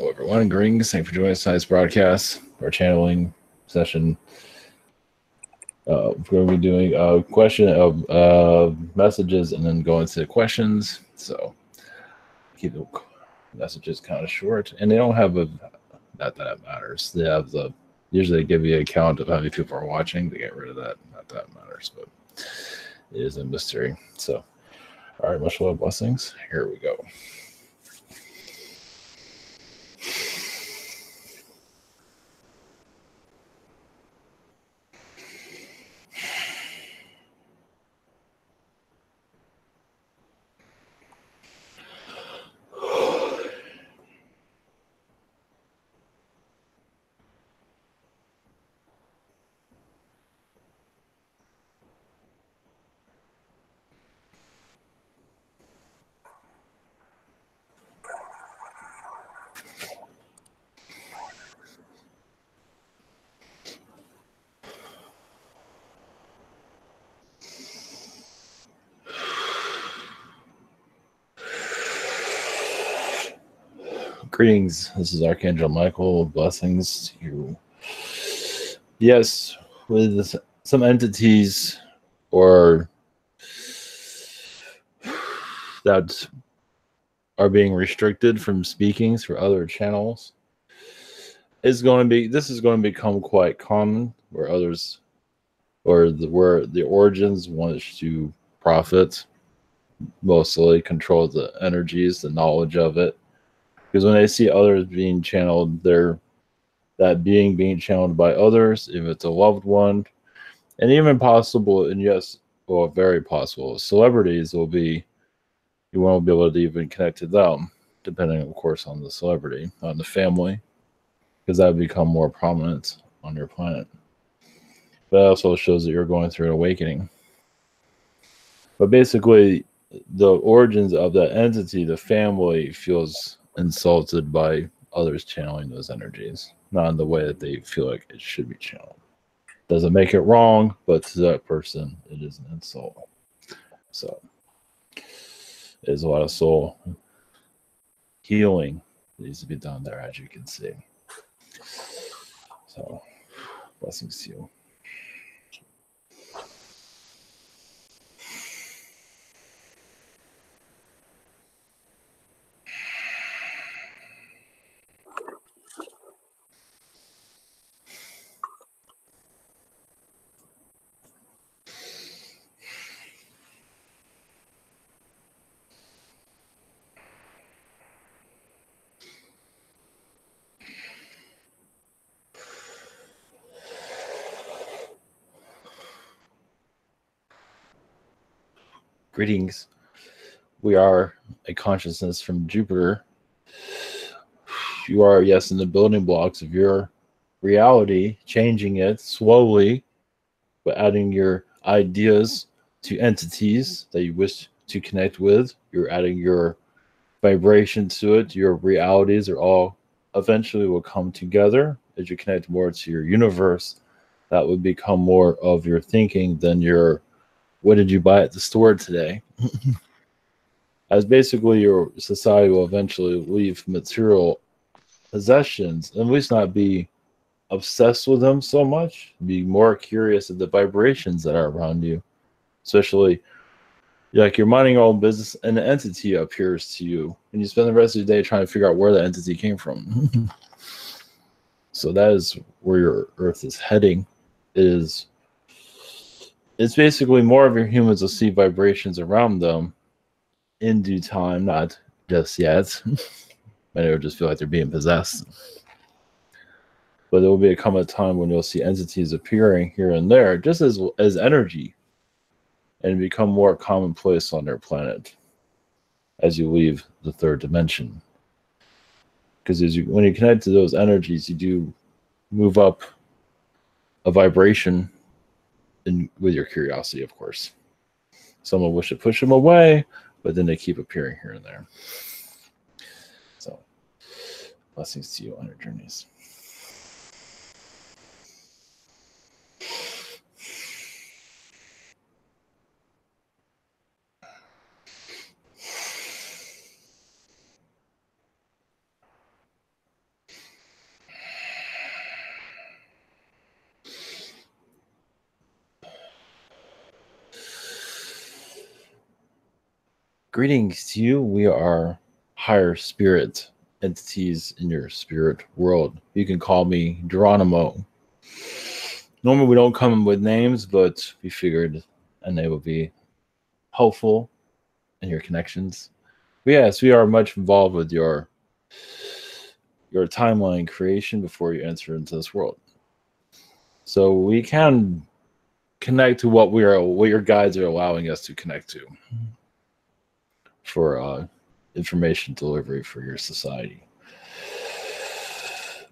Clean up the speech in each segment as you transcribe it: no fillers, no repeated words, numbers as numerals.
Hello, everyone. Greetings. Thanks for joining us tonight's broadcast or channeling session. We're going to be doing a question of messages and then go into questions. So keep the messages kind of short, and they don't have a not that it matters. They have usually they give you a count of how many people are watching. They get rid of that. Not that it matters, but it is a mystery. So, all right, much love, blessings. Here we go. Greetings. This is Archangel Michael. Blessings to you. Yes, with some entities or that are being restricted from speaking through other channels, this is going to become quite common where others or where the origins want to profit, mostly control the energies, the knowledge of it. Because when they see others being channeled, that being channeled by others, if it's a loved one, and even possible, and yes, well, very possible, celebrities you won't be able to even connect to them, depending, of course, on the celebrity, on the family, because that would become more prominent on your planet. But that also shows that you're going through an awakening. But basically, the origins of that entity, the family, feels insulted by others channeling those energies, not in the way that they feel like it should be channeled. Doesn't make it wrong, but to that person, it is an insult. So, there's a lot of soul healing that needs to be done there, as you can see. So, blessings to you. Greetings. We are a consciousness from Jupiter. You are, yes, in the building blocks of your reality, changing it slowly, but adding your ideas to entities that you wish to connect with. You're adding your vibration to it. Your realities are all eventually will come together as you connect more to your universe. That would become more of your thinking than your what did you buy at the store today? As basically your society will eventually leave material possessions, and at least not be obsessed with them so much, be more curious of the vibrations that are around you, especially like you're minding your own business and an entity appears to you, and you spend the rest of your day trying to figure out where the entity came from. So that is where your earth is heading. It's basically more of your humans will see vibrations around them in due time, not just yet. Many will just feel like they're being possessed. But there will come a time when you'll see entities appearing here and there, just as energy, and become more commonplace on their planet as you leave the third dimension. Because when you connect to those energies, you do move up a vibration with your curiosity, of course. Some will wish to push them away, but then they keep appearing here and there. So, blessings to you on your journeys. Greetings to you. We are higher spirit entities in your spirit world. You can call me Geronimo. Normally, we don't come with names, but we figured a name would be helpful in your connections. But yes, we are much involved with your timeline creation before you enter into this world. So we can connect to what your guides are allowing us to connect to for information delivery for your society.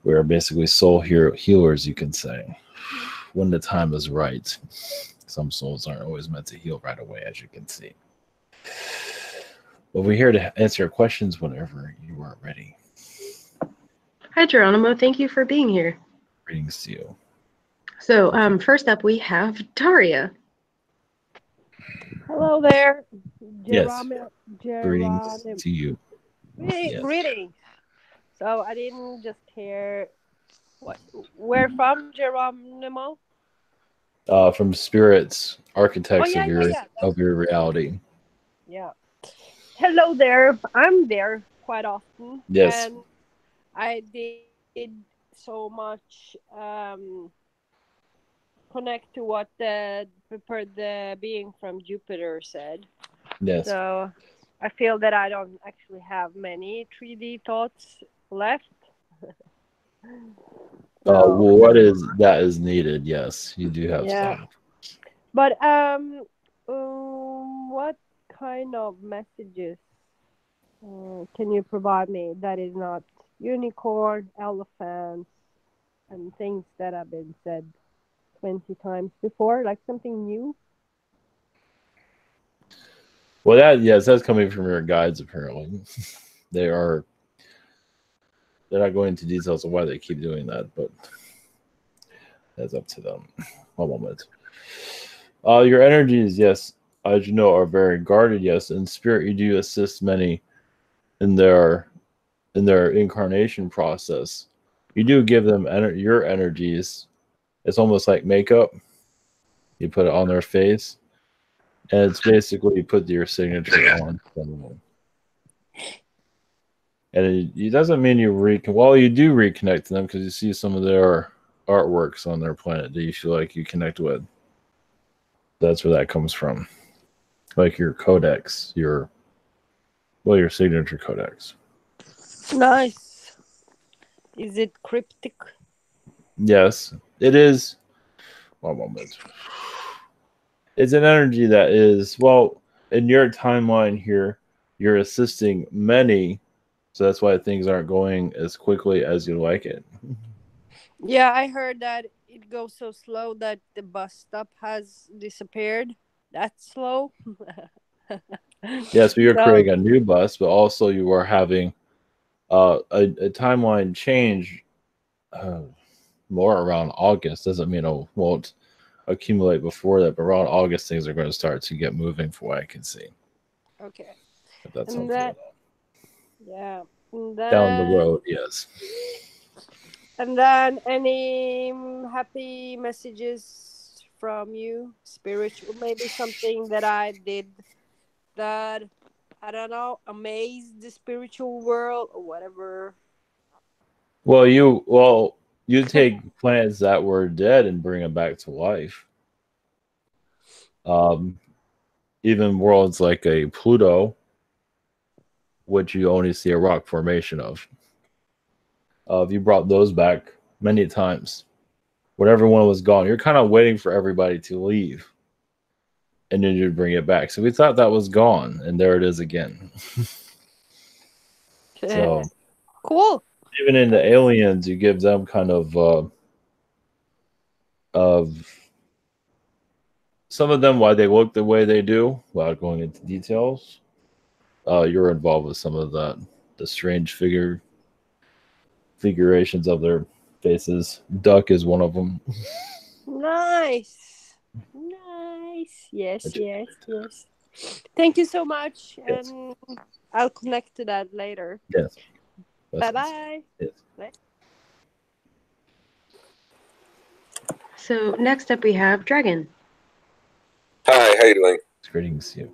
We are basically healers, you can say, when the time is right. Some souls aren't always meant to heal right away, as you can see. But we're here to answer your questions whenever you are ready. Hi, Geronimo. Thank you for being here. Greetings to you. So, first up, we have Daria. Hello there, Yes. Geronimo. Greetings to you. Yes. Greetings. So I didn't just hear where from, Geronimo? From spirits, architects Oh, of your reality. Yeah. Hello there. I'm there quite often. Yes. And I did so much connect to what the being from Jupiter said. Yes. So I feel that I don't actually have many 3D thoughts left. Well, what is that is needed? Yes, you do have some. But what kind of messages can you provide me that is not unicorn, elephants, and things that have been said 20 times before, like something new? Well, that's coming from your guides. Apparently, they're not going into details of why they keep doing that, but that's up to them. One moment. Your energies, yes, as you know, are very guarded. Yes, in spirit, you do assist many in their incarnation process. You do give them your energies. It's almost like makeup. You put it on their face, and it's basically you put your signature on someone. And it doesn't mean you you do reconnect to them because you see some of their artworks on their planet that you feel like you connect with. That's where that comes from. Like your codex, your signature codex. Nice. Is it cryptic? Yes, it is. One moment. It's an energy that is, well, in your timeline here, you're assisting many, so that's why things aren't going as quickly as you like it. Yeah, I heard that it goes so slow that the bus stop has disappeared. That's slow. Yes, but you're So, creating a new bus, but also you are having a timeline change uh, more around August. Doesn't mean it won't accumulate before that, but around August things are going to start to get moving from what I can see. okay. If that's And helpful. yeah. Down the road, yes. And then any happy messages from you, spiritual, maybe something that I did that, I don't know, amazed the spiritual world or whatever. Well, you take planets that were dead and bring them back to life. Um, even worlds like a Pluto, which you only see a rock formation of. You brought those back many times. When everyone was gone, you're kind of waiting for everybody to leave, and then you'd bring it back. So we thought that was gone, and there it is again. So Cool. even in the aliens, you give them kind of some of them why they look the way they do, without going into details. You're involved with some of the strange figurations of their faces. Duck is one of them. Nice. Yes. Thank you so much. Yes. And I'll connect to that later. Yes. Bye-bye. Yes. So, next up, we have Dragon. Hi, how you doing? Greetings to you.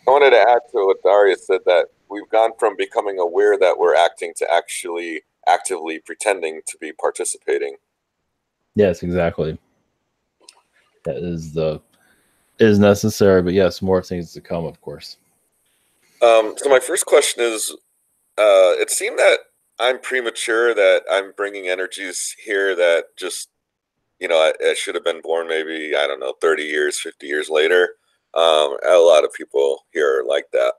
I wanted to add to what Daria said, that we've gone from becoming aware that we're acting to actually actively pretending to be participating. Yes, exactly. That is necessary, but yes, more things to come, of course. So my first question is, it seemed that I'm premature, that I'm bringing energies here that just, I should have been born maybe, I don't know, 30 years, 50 years later. A lot of people here are like that.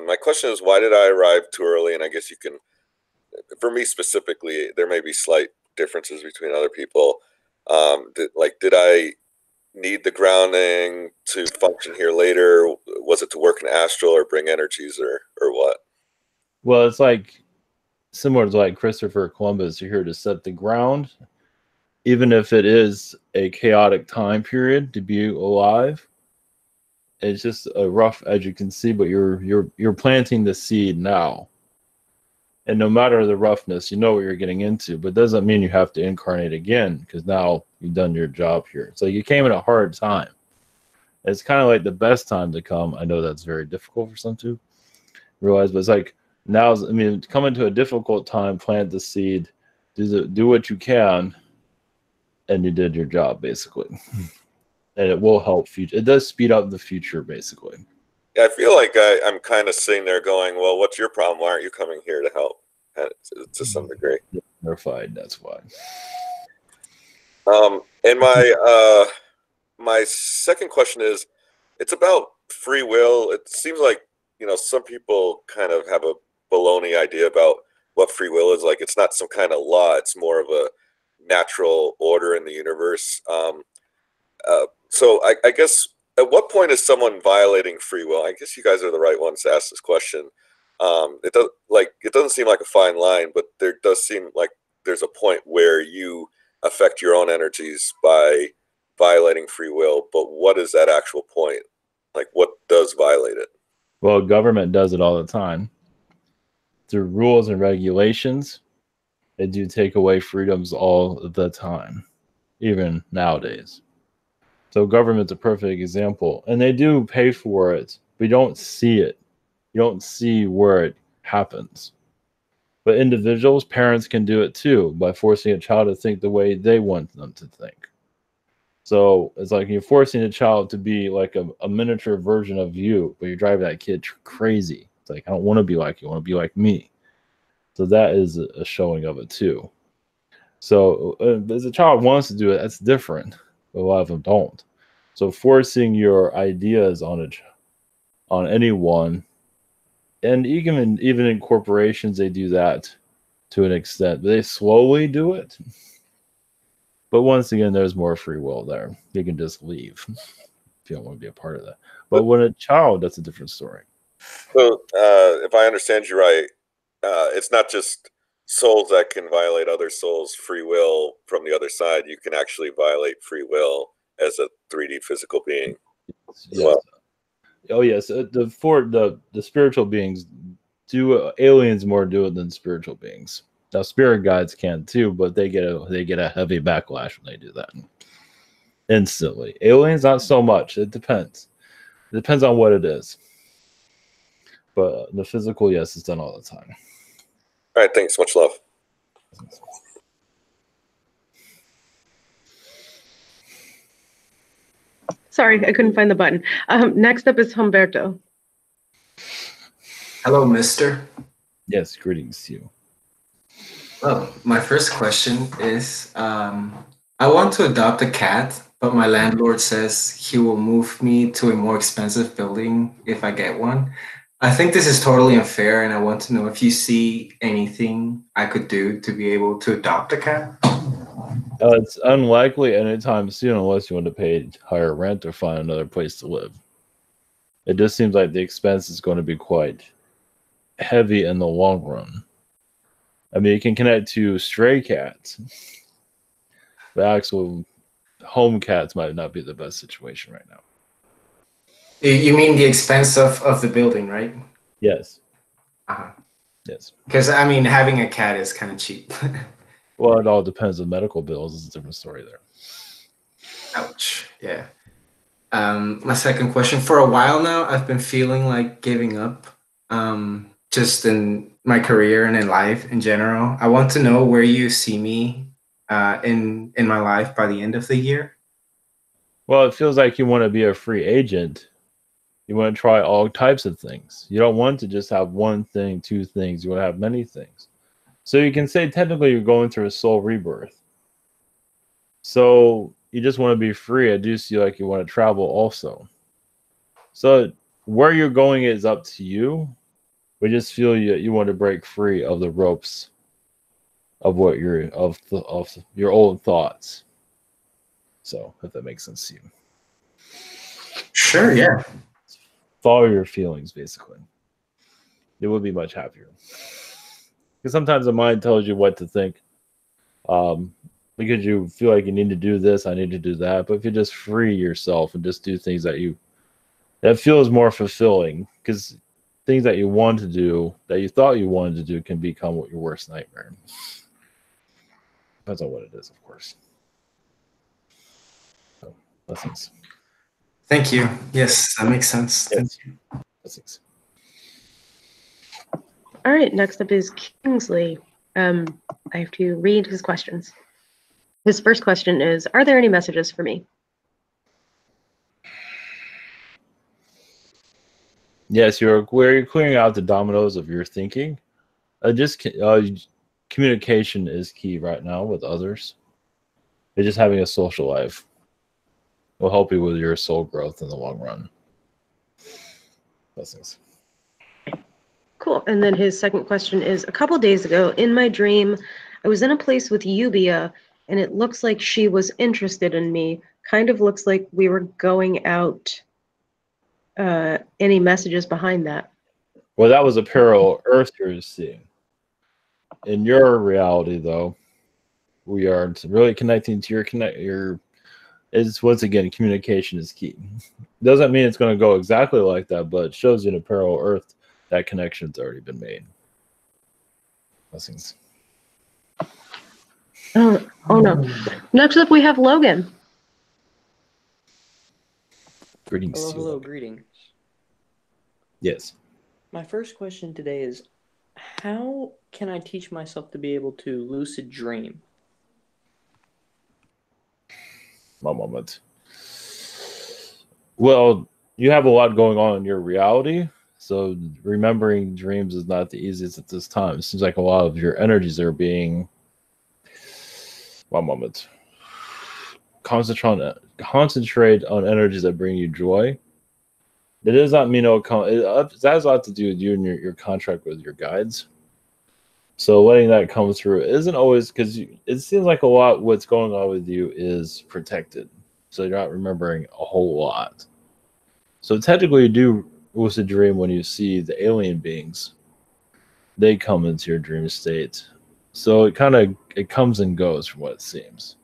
My question is, why did I arrive too early? And I guess you can, for me specifically, there may be slight differences between other people. Did I need the grounding to function here later? Was it to work in astral or bring energies, or what? Well, it's like similar to like Christopher Columbus. You're here to set the ground, even if it is a chaotic time period to be alive. It's just a rough, as you can see, but you're planting the seed now. And no matter the roughness, you know what you're getting into, but doesn't mean you have to incarnate again, because now you've done your job here. So you came at a hard time. It's kind of like the best time to come. I know that's very difficult for some to realize, but it's like come into a difficult time, plant the seed, do what you can, and you did your job basically. And it will help future. It does speed up the future basically. Yeah, I feel like I'm kind of sitting there going, well, what's your problem? Why aren't you coming here to help? To some degree. Terrified, that's why. And my second question is, it's about free will. It seems like, some people kind of have a baloney idea about what free will is. Like, it's not some kind of law. It's more of a natural order in the universe. So I guess, at what point is someone violating free will? I guess you guys are the right ones to ask this question. It doesn't seem like a fine line, but there does seem like there's a point where you affect your own energies by violating free will. But what is that actual point? Like, what does violate it? Well, government does it all the time. Through rules and regulations, they do take away freedoms all the time, even nowadays. So government's a perfect example. And they do pay for it, but you don't see it. You don't see where it happens. But individuals, parents can do it too by forcing a child to think the way they want them to think. So it's like you're forcing a child to be like a miniature version of you, but you're driving that kid crazy. It's like, I don't want to be like you, I want to be like me. So that is a showing of it too. So as a child wants to do it, that's different. But a lot of them don't. So forcing your ideas on anyone, and even in corporations, they do that to an extent. They slowly do it. But once again, there's more free will there. You can just leave if you don't want to be a part of that. But when a child, that's a different story. So if I understand you right, it's not just souls that can violate other souls' free will from the other side. You can actually violate free will as a 3D physical being. Yes. Well. Oh yes, the spiritual beings do. Aliens more do it than spiritual beings. Now spirit guides can too, but they get a heavy backlash when they do that instantly. Aliens not so much. It depends. It depends on what it is. But the physical, yes, it's done all the time. All right, thanks. Much love. Sorry, I couldn't find the button. Next up is Humberto. Hello, mister. Yes, greetings to you. Well, my first question is, I want to adopt a cat, but my landlord says he will move me to a more expensive building if I get one. I think this is totally unfair, and I want to know if you see anything I could do to be able to adopt a cat. It's unlikely anytime soon unless you want to pay higher rent or find another place to live. It just seems like the expense is going to be quite heavy in the long run. I mean, you can connect to stray cats. The actual home cats might not be the best situation right now. You mean the expense of the building, right? Yes. Uh-huh. Yes. Because, I mean, having a cat is kind of cheap. Well, it all depends on medical bills. It's a different story there. Ouch. Yeah. My second question, for a while now, I've been feeling like giving up, just in my career and in life in general. I want to know where you see me in my life by the end of the year. Well, it feels like you want to be a free agent. You want to try all types of things. You don't want to just have one thing, two things. You want to have many things. So you can say technically you're going through a soul rebirth. So you just want to be free. I do see like you want to travel also. So where you're going is up to you. We just feel you want to break free of the ropes of what you're of your old thoughts. So if that makes sense to you. Sure, yeah. Follow your feelings, basically. You will be much happier. Because sometimes the mind tells you what to think. Because you feel like you need to do this, I need to do that. But if you just free yourself and just do things that feels more fulfilling, because things that you want to do, that you thought you wanted to do, can become your worst nightmare. Depends on what it is, of course. So, blessings. Thank you. Yes, that makes sense. Yes. Thank you. Blessings. All right, next up is Kingsley. I have to read his questions. His first question is, are there any messages for me? Yes, you're clearing out the dominoes of your thinking. Communication is key right now with others. You're just having a social life will help you with your soul growth in the long run. Blessings. Cool. And then his second question is, a couple days ago in my dream, I was in a place with Yubia, and it looks like she was interested in me. Kind of looks like we were going out. Any messages behind that? Well, that was a parallel Earth you're seeing. In your reality, though, we are really connecting to your. It's once again, communication is key. Doesn't mean it's going to go exactly like that, but it shows you in a parallel Earth that connection's already been made. Blessings. Oh no. Next up, we have Logan. Greetings. Hello, greetings. Yes. My first question today is, how can I teach myself to be able to lucid dream? One moment. Well, you have a lot going on in your reality, so remembering dreams is not the easiest at this time. It seems like a lot of your energies are being. One moment. Concentrate on energies that bring you joy. It does not mean that has a lot to do with you and your contract with your guides. So letting that come through isn't always, because it seems like a lot what's going on with you is protected. So you're not remembering a whole lot. So technically you do lucid dream when you see the alien beings. They come into your dream state. So it comes and goes from what it seems.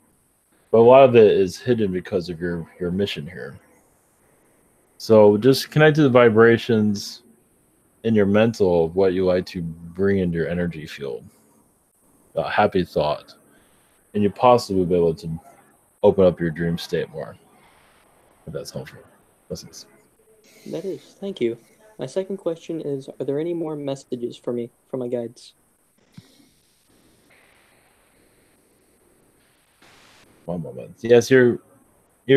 But a lot of it is hidden because of your mission here. So just connect to the vibrations in your mental of what you like to bring into your energy field. A happy thought. And you possibly will be able to open up your dream state more. If that's helpful. Blessings. That is. Thank you. My second question is, are there any more messages for me from my guides? One moment. Yes, your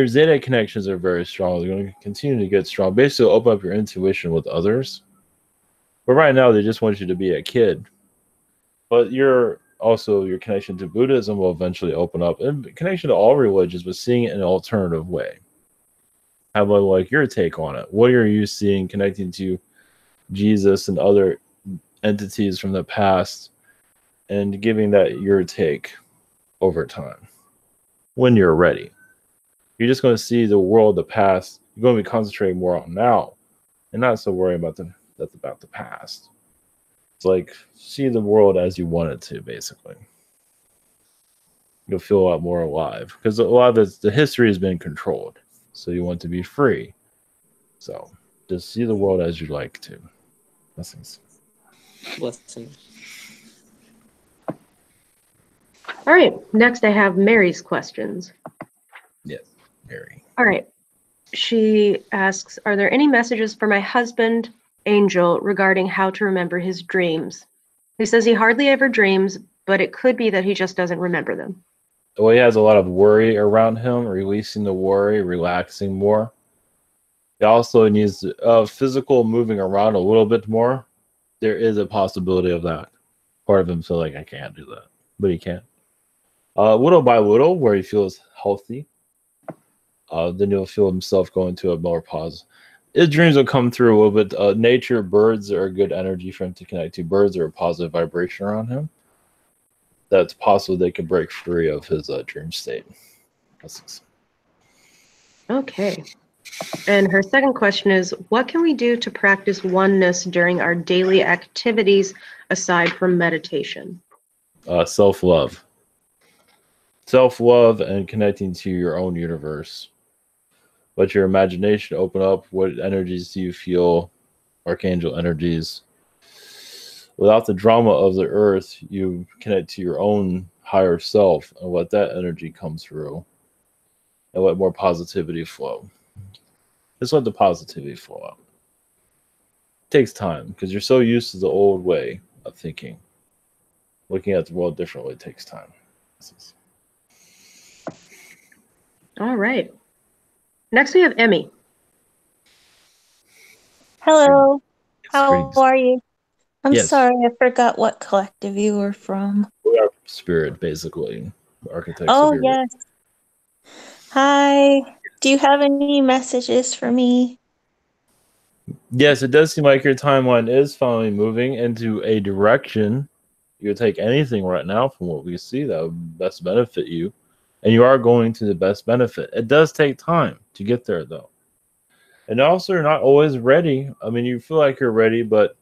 Zeta connections are very strong. They're going to continue to get strong. Basically, open up your intuition with others. But right now, they just want you to be a kid. But your connection to Buddhism will eventually open up. And connection to all religions, but seeing it in an alternative way. Have like your take on it. What are you seeing connecting to Jesus and other entities from the past, and giving that your take over time when you're ready? You're just going to see the world, the past. You're going to be concentrating more on now and not so worrying about the past. It's like see the world as you want it to, basically. You'll feel a lot more alive because a lot of the history has been controlled. So you want to be free. So just see the world as you like to. Blessings. Blessings. All right, next I have Mary's questions. Yes, Mary. All right. She asks, are there any messages for my husband, Angel, regarding how to remember his dreams? He says he hardly ever dreams, but it could be that he just doesn't remember them. Well, he has a lot of worry around him, releasing the worry, relaxing more. He also needs physical moving around a little bit more. There is a possibility of that. Part of him feel like I can't do that, but he can. Little by little, where he feels healthy, then you'll feel himself going to a more pause. His dreams will come through a little bit. Nature, birds are a good energy for him to connect to. Birds are a positive vibration around him. That's possible they can break free of his dream state. Okay. And her second question is, what can we do to practice oneness during our daily activities aside from meditation? Self-love. Self-love and connecting to your own universe. Let your imagination open up. What energies do you feel? Archangel energies. Without the drama of the earth, you connect to your own higher self and let that energy come through and let more positivity flow. Just let the positivity flow out. It takes time because you're so used to the old way of thinking. Looking at the world differently takes time. All right. Next we have Emmy. Hello. How are you? I'm Yes. sorry, I forgot what collective you were from. We are spirit, basically. Architects Oh, of your yes. Hi. Do you have any messages for me? Yes, it does seem like your timeline is finally moving into a direction. You would take anything right now from what we see that would best benefit you. And you are going to the best benefit. It does take time to get there, though. And also, you're not always ready. I mean, you feel like you're ready, but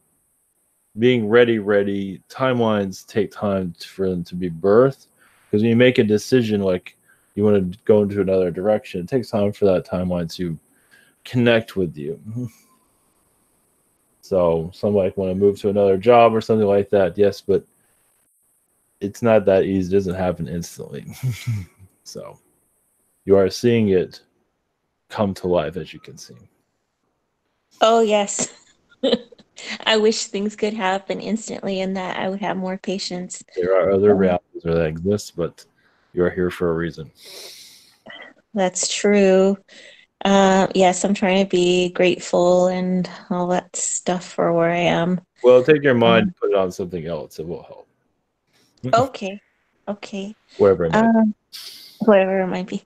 being ready, timelines take time for them to be birthed. Because when you make a decision, like you want to go into another direction, it takes time for that timeline to connect with you. So some like want to move to another job or something like that. Yes, but it's not that easy. It doesn't happen instantly. So you are seeing it come to life, as you can see. Oh, yes. I wish things could happen instantly and that I would have more patience. There are other realities that exist, but you're here for a reason. That's true. Yes, I'm trying to be grateful and all that stuff for where I am. Well, take your mind and put it on something else. It will help. Okay. Wherever it might be. Whatever it might be.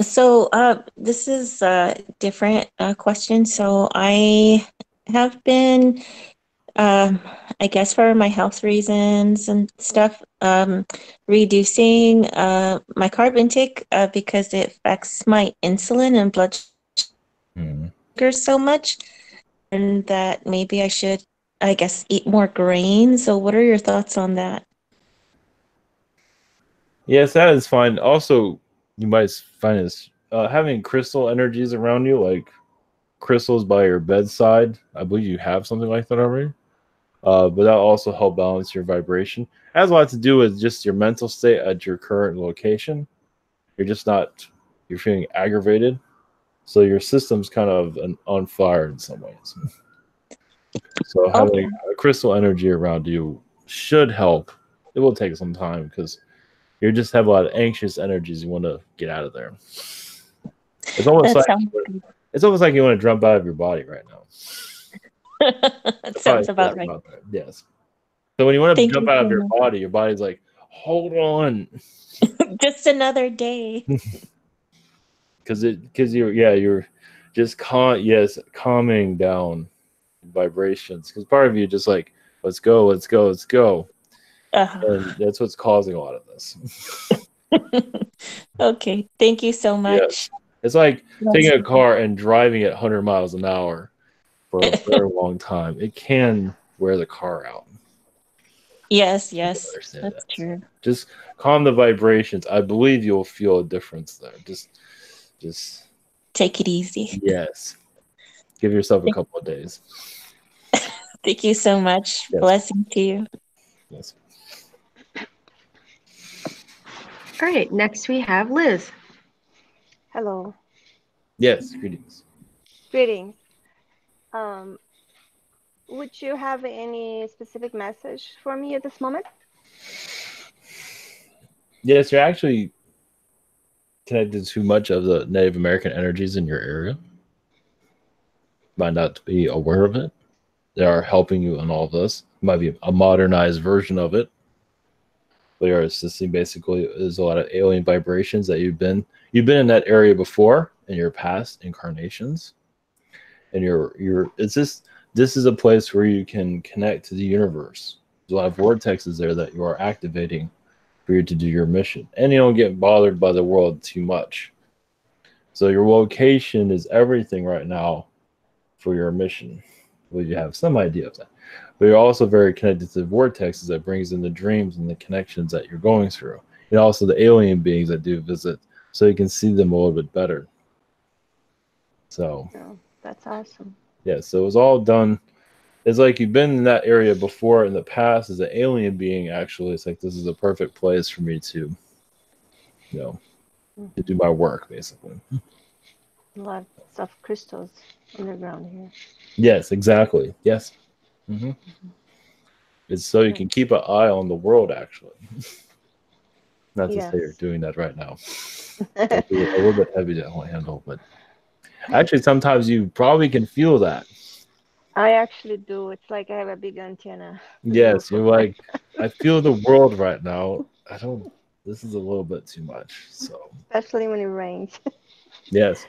So this is a different question. So I have been, I guess for my health reasons and stuff, reducing my carb intake because it affects my insulin and blood sugar so much, and that maybe I should, I guess, eat more grains. So what are your thoughts on that? Yes, that is fine. Also, you might find this having crystal energies around you, like crystals by your bedside. I believe you have something like that already. But that also help balance your vibration. It has a lot to do with just your mental state at your current location. You're feeling aggravated. So your system's kind of on fire in some ways. So having a crystal energy around you should help. It will take some time because you just have a lot of anxious energies you want to get out of there. It's almost like you want to jump out of your body right now. That sounds about right. Yes. So when you want to jump out of your body, your body's like, hold on. Just another day. Because you're just calming down vibrations. Because part of you just like, let's go. And that's what's causing a lot of this. Okay, thank you so much. Yes. It's like taking a car and driving at 100 miles an hour for a very long time. It can wear the car out. Yes, that's true. Just calm the vibrations. I believe you'll feel a difference there. Just take it easy. Yes. Give yourself a couple of days. Thank you so much. Yes. Blessing to you. Yes. All right, next we have Liz. Hello. Yes, greetings. Greetings. Um, would you have any specific message for me at this moment? Yes, you're actually connected to much of the Native American energies in your area. Might not be aware of it. They are helping you in all of this. Might be a modernized version of it. But you're assisting basically there's a lot of alien vibrations that you've been in that area before in your past incarnations. And it's just this is a place where you can connect to the universe. There's a lot of vortexes there that you are activating for you to do your mission. And you don't get bothered by the world too much. So your location is everything right now for your mission. Well, you have some idea of that. But you're also very connected to the vortexes that brings in the dreams and the connections that you're going through. And also the alien beings that do visit, so you can see them a little bit better. So Oh, that's awesome. yeah, so it was all done. It's like you've been in that area before in the past as an alien being, actually. It's like this is a perfect place for me to, to do my work, basically. Lots of crystals underground here. Yes, exactly. Yes. Mm-hmm. It's so you can keep an eye on the world, actually. Not to say you're doing that right now. It'll be a little bit heavy to handle, but actually, sometimes you probably can feel that. I actually do. It's like I have a big antenna. Yes, you're like, I feel the world right now. This is a little bit too much. So, especially when it rains. yes,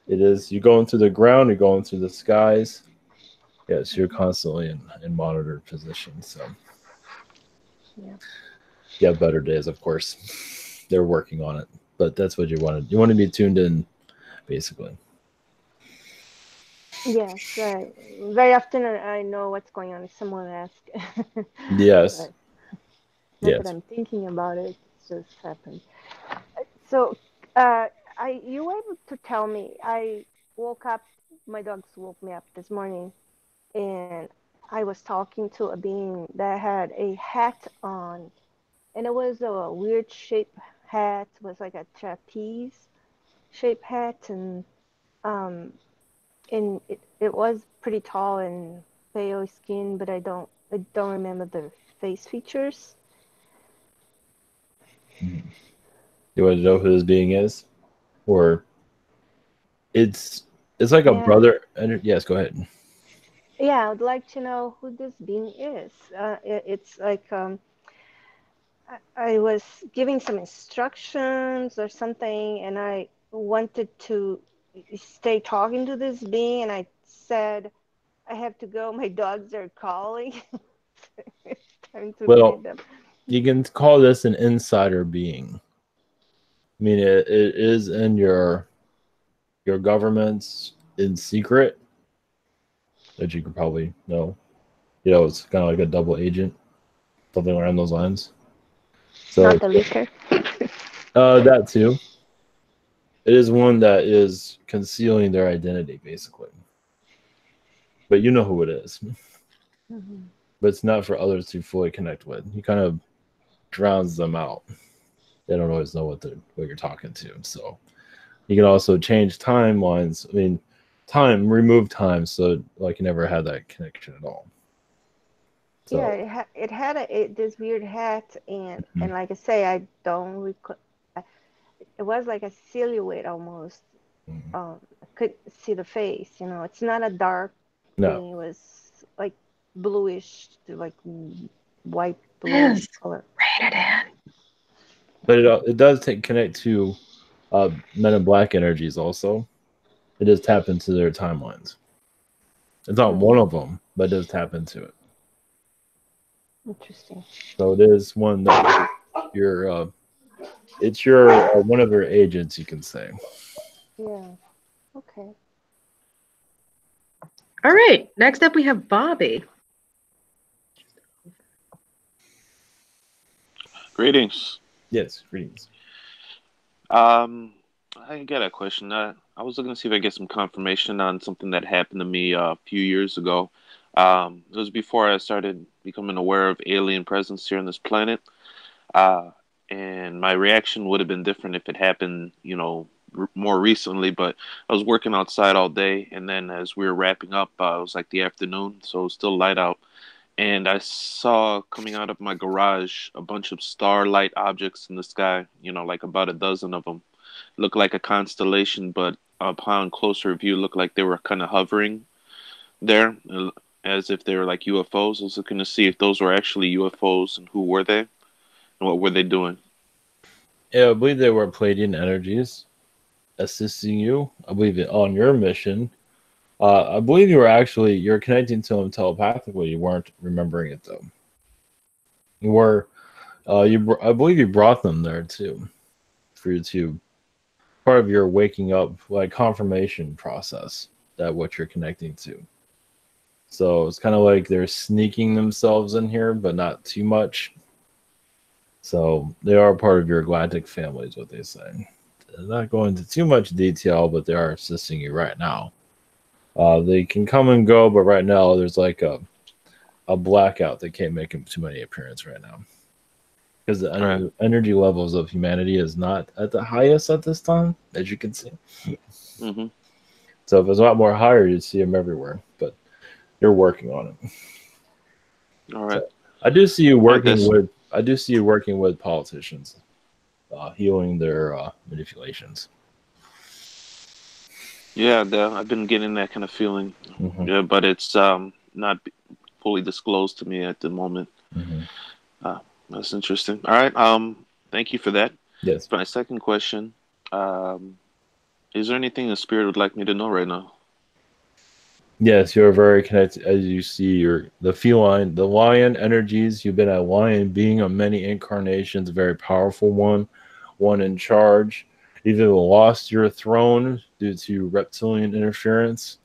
it is. You're going through the ground, you're going through the skies. Yes, you're constantly in monitored position. So, Yeah. you have better days, of course. They're working on it, but that's what you wanted. You want to be tuned in, basically. Yes, very often I know what's going on if someone asks. Yes. Not that I'm thinking about it, it's just happened. So, you were able to tell me, I woke up, my dogs woke me up this morning, and I was talking to a being that had a hat on, and it was a weird shaped hat, it was like a trapeze shaped hat, and it was pretty tall and pale skin, but I don't remember the face features. You want to know who this being is, or it's like a brother? Yes, go ahead. Yeah, I would like to know who this being is. It's like I was giving some instructions or something, and I wanted to stay talking to this being, and I said, I have to go. My dogs are calling. It's time to feed them. You can call this an insider being. I mean, it is in your government's in secret that you could probably know. It's kind of like a double agent, something around those lines. So, not the liquor. That too. It is one that is concealing their identity, basically. But you know who it is. Mm-hmm. But it's not for others to fully connect with. He kind of drowns them out. They don't always know what you're talking to. So you can also change timelines. I mean, remove time, so like you never had that connection at all. So, yeah, it had this weird hat, and like I say, I don't recall. It was like a silhouette almost. I could see the face. It's not a dark thing. It was like bluish, like white blue color. Rated in. But it does connect to Men in Black energies also. It does tap into their timelines. It's not one of them, but it does tap into it. Interesting. So it is one that it's your one of your agents, you can say. Yeah. Okay. All right. Next up, we have Bobby. Greetings. Yes, greetings. I got a question. I was looking to see if I get some confirmation on something that happened to me a few years ago. It was before I started becoming aware of alien presence here on this planet. And my reaction would have been different if it happened, more recently, but I was working outside all day, and then as we were wrapping up, it was like the afternoon, so it was still light out, and I saw coming out of my garage a bunch of starlight objects in the sky. You know, like about a dozen of them. Looked like a constellation, but upon closer view, looked like they were kind of hovering there, as if they were like UFOs. I was looking to see if those were actually UFOs and who were they and what were they doing. Yeah, I believe they were Pleiadian energies assisting you. I believe on your mission. I believe you're connecting to them telepathically. You weren't remembering it though. You were, I believe you brought them there too, for you to part of your waking up, like confirmation process that what you're connecting to. So it's kind of like they're sneaking themselves in here, but not too much. So they are part of your galactic family, is what they say. They're not going into too much detail, but they are assisting you right now. They can come and go, but right now there's like a blackout. They can't make too many appearances right now because the energy levels of humanity is not at the highest at this time, as you can see. Mm-hmm. So if it was a lot more higher, you'd see them everywhere. But you're working on it. All right. So I do see you working with politicians, healing their manipulations. Yeah, I've been getting that kind of feeling. Mm-hmm. Yeah, but it's not fully disclosed to me at the moment. Mm-hmm. That's interesting. All right. Thank you for that. Yes. For my second question, is there anything the spirit would like me to know right now? Yes, you're very connected. As you see, the lion energies. You've been a lion being of many incarnations, a very powerful one in charge. You've either lost your throne due to reptilian interference.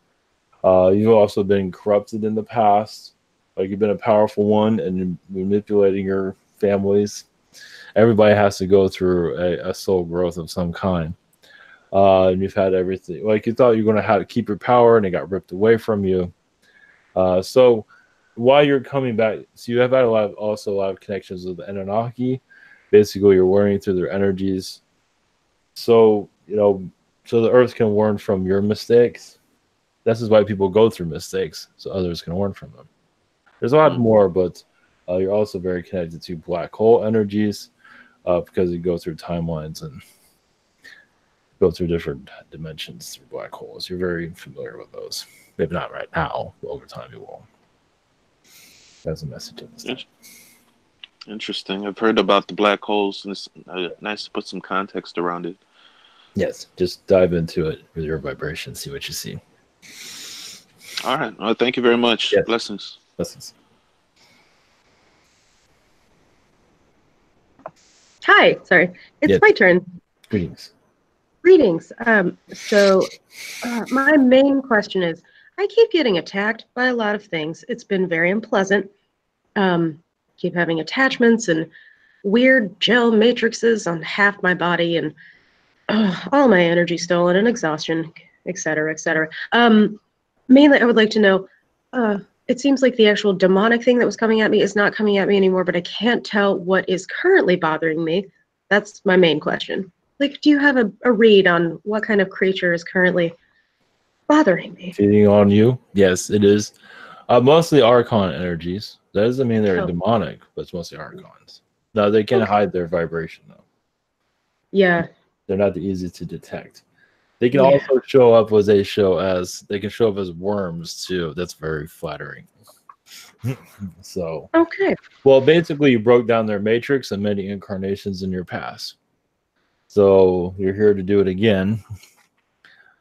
You've also been corrupted in the past. Like you've been a powerful one and you're manipulating your families. Everybody has to go through a soul growth of some kind. And you've had everything. Like you thought you were going to have to keep your power and it got ripped away from you. So while you're coming back, so you have had a lot of connections with the Anunnaki. Basically, you're learning through their energies. So, so the earth can learn from your mistakes. This is why people go through mistakes, so others can learn from them. There's a lot more, but you're also very connected to black hole energies because you go through timelines and go through different dimensions through black holes. You're very familiar with those. Maybe not right now, but over time you will. That's a message of this time. Interesting. I've heard about the black holes, and it's nice to put some context around it. Yes, just dive into it with your vibration, see what you see. All right. Well, thank you very much. Yes. Blessings. Blessings. Hi, sorry. It's my turn. Greetings. Greetings. So my main question is, I keep getting attacked by a lot of things. It's been very unpleasant. Keep having attachments and weird gel matrices on half my body and all my energy stolen and exhaustion, et cetera, et cetera. Mainly, I would like to know, it seems like the actual demonic thing that was coming at me is not coming at me anymore, but I can't tell what is currently bothering me. That's my main question. Like, do you have a read on what kind of creature is currently bothering me? Feeding on you? Yes, it is. Mostly Archon energies. That doesn't mean they're demonic, but it's mostly Archons. No, they can hide their vibration, though. Yeah. They're not easy to detect. They can also show up as they can show up as worms, too. That's very flattering. So. Okay. Well, basically, you broke down their matrix and many incarnations in your past. So you're here to do it again.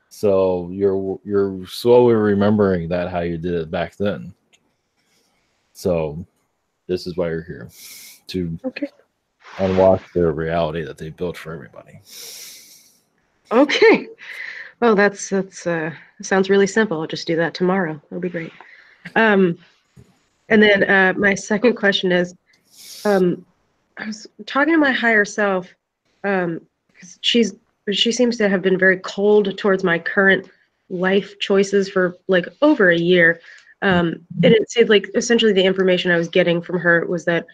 So you're slowly remembering that how you did it back then. So this is why you're here, to unlock their reality that they built for everybody. Okay. Well, that sounds really simple. I'll just do that tomorrow. That'll be great. And then my second question is, I was talking to my higher self, because she seems to have been very cold towards my current life choices for like over a year. And it seemed like essentially the information I was getting from her was that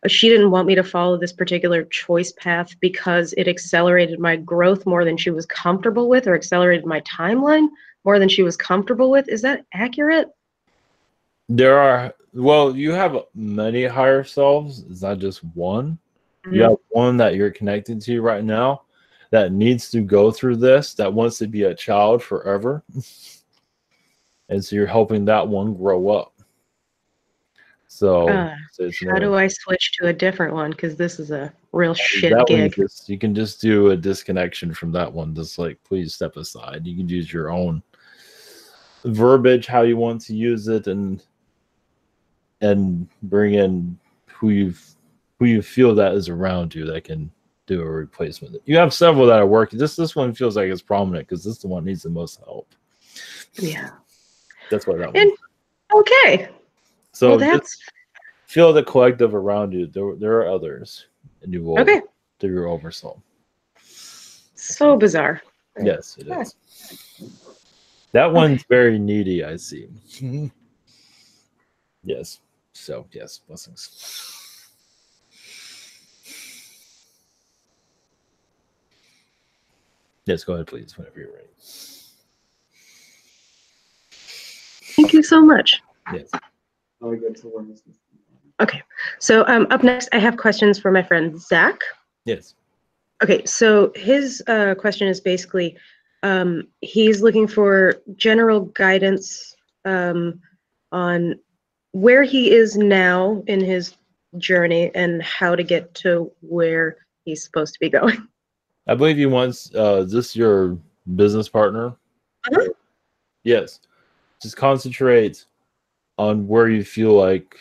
she didn't want me to follow this particular choice path because it accelerated my growth more than she was comfortable with, or accelerated my timeline more than she was comfortable with. Is that accurate? You have many higher selves. It's not just one. Mm-hmm. You have one that you're connected to right now that needs to go through this, that wants to be a child forever. And so you're helping that one grow up. So how do I switch to a different one? Because this is a real shit that gig. one you can just do a disconnection from that one. Just like, please step aside. You can use your own verbiage, how you want to use it, and bring in who you feel that is around you that can do a replacement. You have several that are working. This one feels like it's prominent because this is the one needs the most help. Yeah. That's why that one. Okay. So well, that's feel the collective around you. There are others, and you will do your oversoul. So bizarre. Yes, it is. That one's very needy, I see. Yes. So yes, blessings. Yes, go ahead, please, whenever you're ready. Thank you so much. Yes. Okay, so up next, I have questions for my friend Zach. Yes. Okay, so his question is basically, he's looking for general guidance on where he is now in his journey and how to get to where he's supposed to be going. I believe he wants, is this your business partner? Uh-huh. Yes. Just concentrate on where you feel like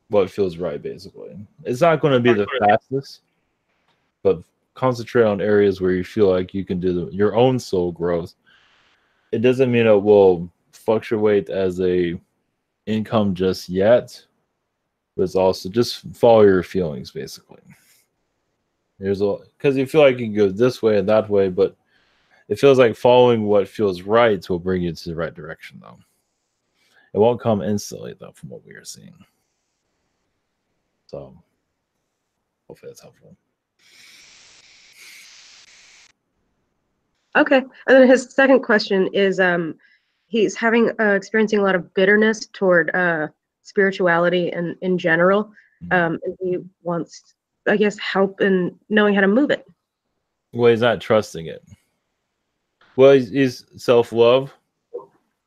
what feels right, basically. It's not going to be the fastest, but concentrate on areas where you feel like you can do your own soul growth. It doesn't mean it will fluctuate as a income just yet, but it's also just follow your feelings, basically. Because you feel like you can go this way and that way, but it feels like following what feels right will bring you to the right direction, though. It won't come instantly, though, from what we are seeing. So, hopefully that's helpful. Okay, and then his second question is, he's experiencing a lot of bitterness toward spirituality and in general. And he wants, I guess, help in knowing how to move it. Well, he's not trusting it. Well, he's self-love.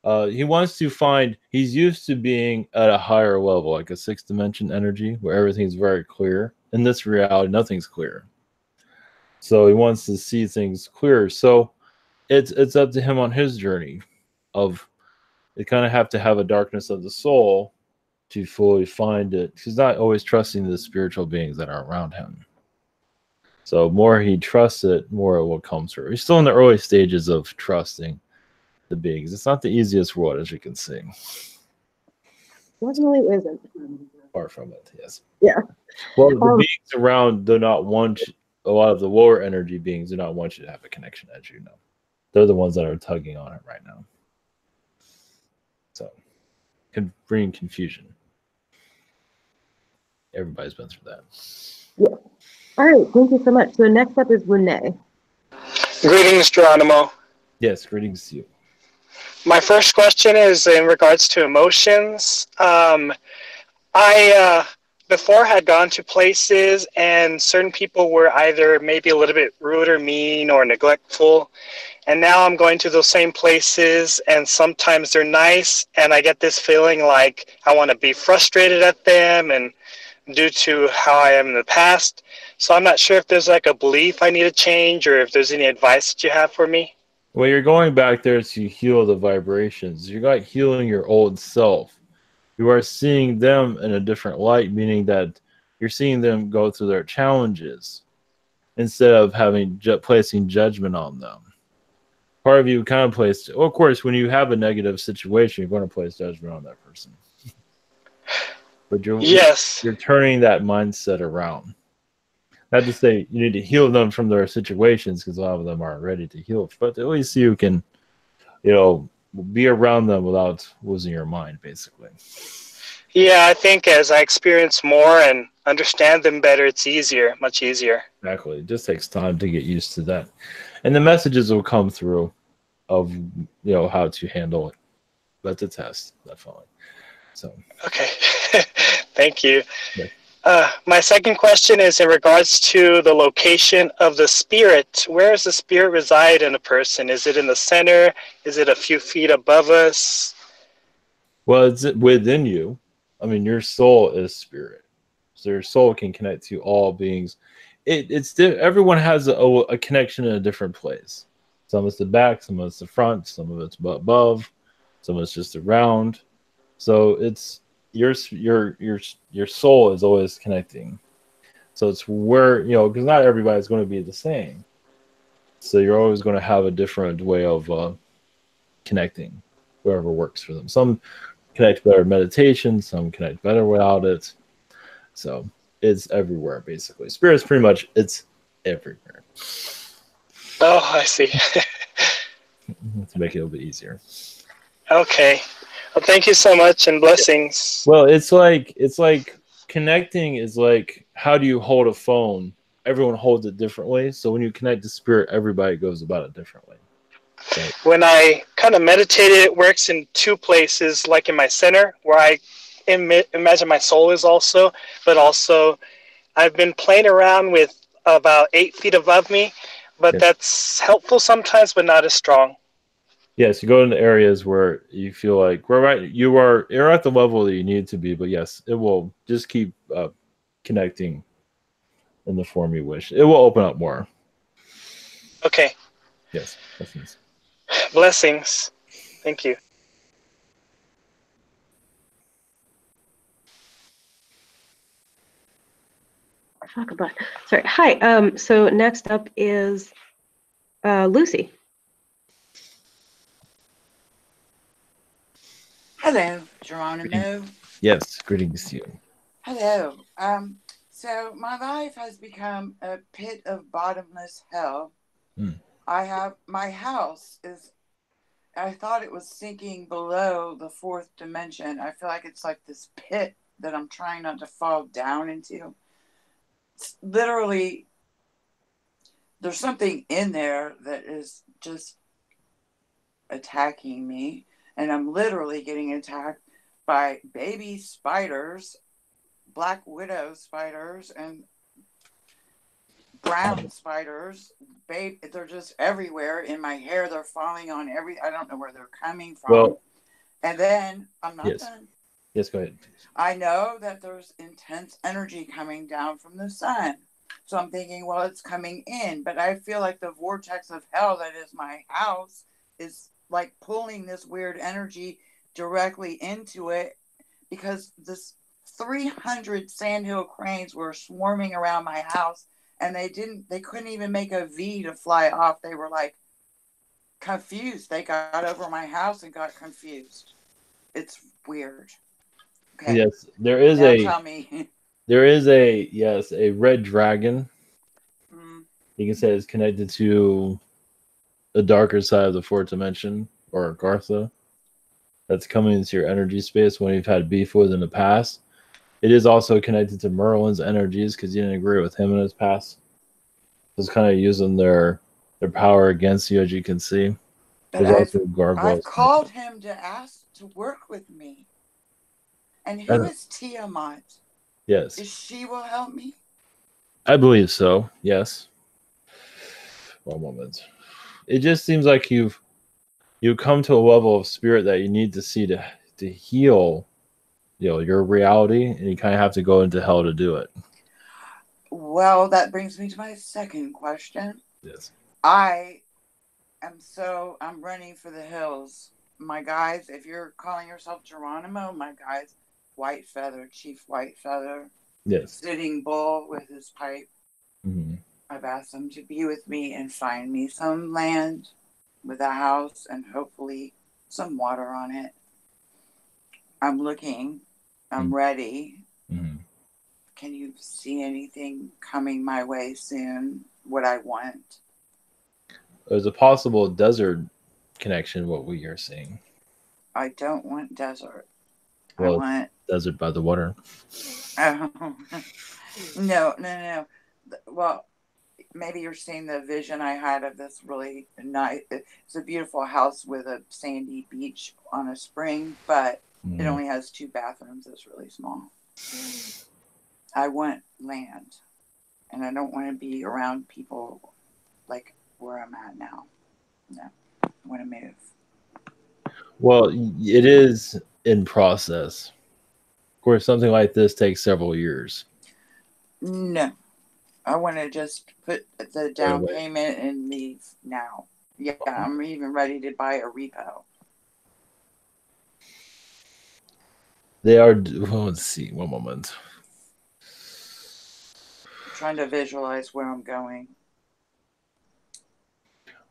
He wants to find, he's used to being at a higher level, like a sixth dimension energy, where everything's very clear. In this reality, nothing's clear. So he wants to see things clearer. So it's up to him on his journey of, you kind of have to have a darkness of the soul to fully find it. He's not always trusting the spiritual beings that are around him. So more he trusts it, more it will come through. He's still in the early stages of trusting the beings. It's not the easiest world, as you can see. Definitely isn't. Far from it, yes. Yeah. Well, the beings around do not want you, a lot of the lower energy beings do not want you to have a connection, as you know. They're the ones that are tugging on it right now. So, can bring confusion. Everybody's been through that. Yeah. All right, thank you so much. So next up is Renee. Greetings, Geronimo. Yes, greetings to you. My first question is in regards to emotions. I before had gone to places and certain people were either maybe a little bit rude or mean or neglectful. And now I'm going to those same places and sometimes they're nice and I get this feeling like I want to be frustrated at them and due to how I am in the past. So I'm not sure if there's like a belief I need to change or if there's any advice that you have for me. Well, you're going back there to heal the vibrations. You're like healing your old self. You are seeing them in a different light, meaning that you're seeing them go through their challenges instead of placing judgment on them. Part of you kind of placed, well, of course, when you have a negative situation, you're going to place judgment on that person. But you're turning that mindset around. Not to say you need to heal them from their situations, because a lot of them aren't ready to heal, but at least you can, be around them without losing your mind, basically. Yeah, I think as I experience more and understand them better, it's easier, much easier. Exactly. It just takes time to get used to that. And the messages will come through of, how to handle it. That's a test, definitely. So. Okay. Thank you. Yeah. My second question is in regards to the location of the spirit. Where does the spirit reside in a person? Is it in the center? Is it a few feet above us? Well, it's within you. I mean, your soul is spirit. So your soul can connect to all beings. Everyone has a connection in a different place. Some it's the back, some it's the front, some of it's above, some it's just around. So it's your soul is always connecting. So it's where, because not everybody's going to be the same. So you're always going to have a different way of connecting, whoever works for them. Some connect better meditation, some connect better without it. So it's everywhere, basically. Spirit's pretty much, it's everywhere. Oh, I see. To make it a little bit easier. Okay. Well, thank you so much and blessings. Well, it's like connecting is like, how do you hold a phone? Everyone holds it differently. So when you connect to spirit, everybody goes about it differently. Right. When I kind of meditate, it works in two places, like in my center, where I imagine my soul is also, but also I've been playing around with about 8 feet above me, but Yes. that's helpful sometimes, but not as strong. Yes, you go into areas where you feel like you're at the level that you need to be, but yes, it will just keep connecting in the form you wish. It will open up more. Okay. Yes, blessings. Blessings. Thank you. Sorry. Hi. So next up is Lucy. Hello, Geronimo. Yes, greetings to you. Hello. So my life has become a pit of bottomless hell. My house is, I thought it was sinking below the fourth dimension. I feel like it's like this pit that I'm trying not to fall down into. It's literally, there's something in there that is just attacking me, and I'm literally getting attacked by baby spiders, black widow spiders, and brown spiders. They're just everywhere in my hair. They're falling on I don't know where they're coming from. Well, and then I'm not done. Yes, go ahead. I know that there's intense energy coming down from the sun. So I'm thinking, well, it's coming in, but I feel like the vortex of hell that is my house is like pulling this weird energy directly into it, because this 300 sandhill cranes were swarming around my house, and they couldn't even make a V to fly off. They were like confused. They got over my house and got confused. It's weird. Okay. Yes, there is now tell me. There is a red dragon. You can say it's connected to the darker side of the fourth dimension, or Gartha, that's coming into your energy space when you've had beef with in the past. It is also connected to Merlin's energies because you didn't agree with him in his past. It's kind of using their power against you, as you can see. But I've called him to ask to work with me. And who is Tiamat? Yes. Is she will help me? I believe so, yes. One moment. It just seems like you've come to a level of spirit that you need to see to heal, your reality, and you kind of have to go into hell to do it. Well, that brings me to my second question. Yes. I'm running for the hills. My guys, if you're calling yourself Geronimo, my guys, White Feather, Chief White Feather, yes, Sitting Bull with his pipe. Mm-hmm. I've asked them to be with me and find me some land with a house and hopefully some water on it. I'm looking. I'm ready. Mm-hmm. Can you see anything coming my way soon? What I want? There's a possible desert connection, what we are seeing. I don't want desert. I want desert by the water. No. Well, maybe you're seeing the vision I had of this really nice. It's a beautiful house with a sandy beach on a spring, but it only has 2 bathrooms. It's really small. I want land, and I don't want to be around people like where I'm at now. No, I want to move. Well, it is in process. Of course, something like this takes several years. No, I want to just put the down payment and leave now. Yeah, I'm even ready to buy a repo. They are. Well, let's see. One moment. I'm trying to visualize where I'm going.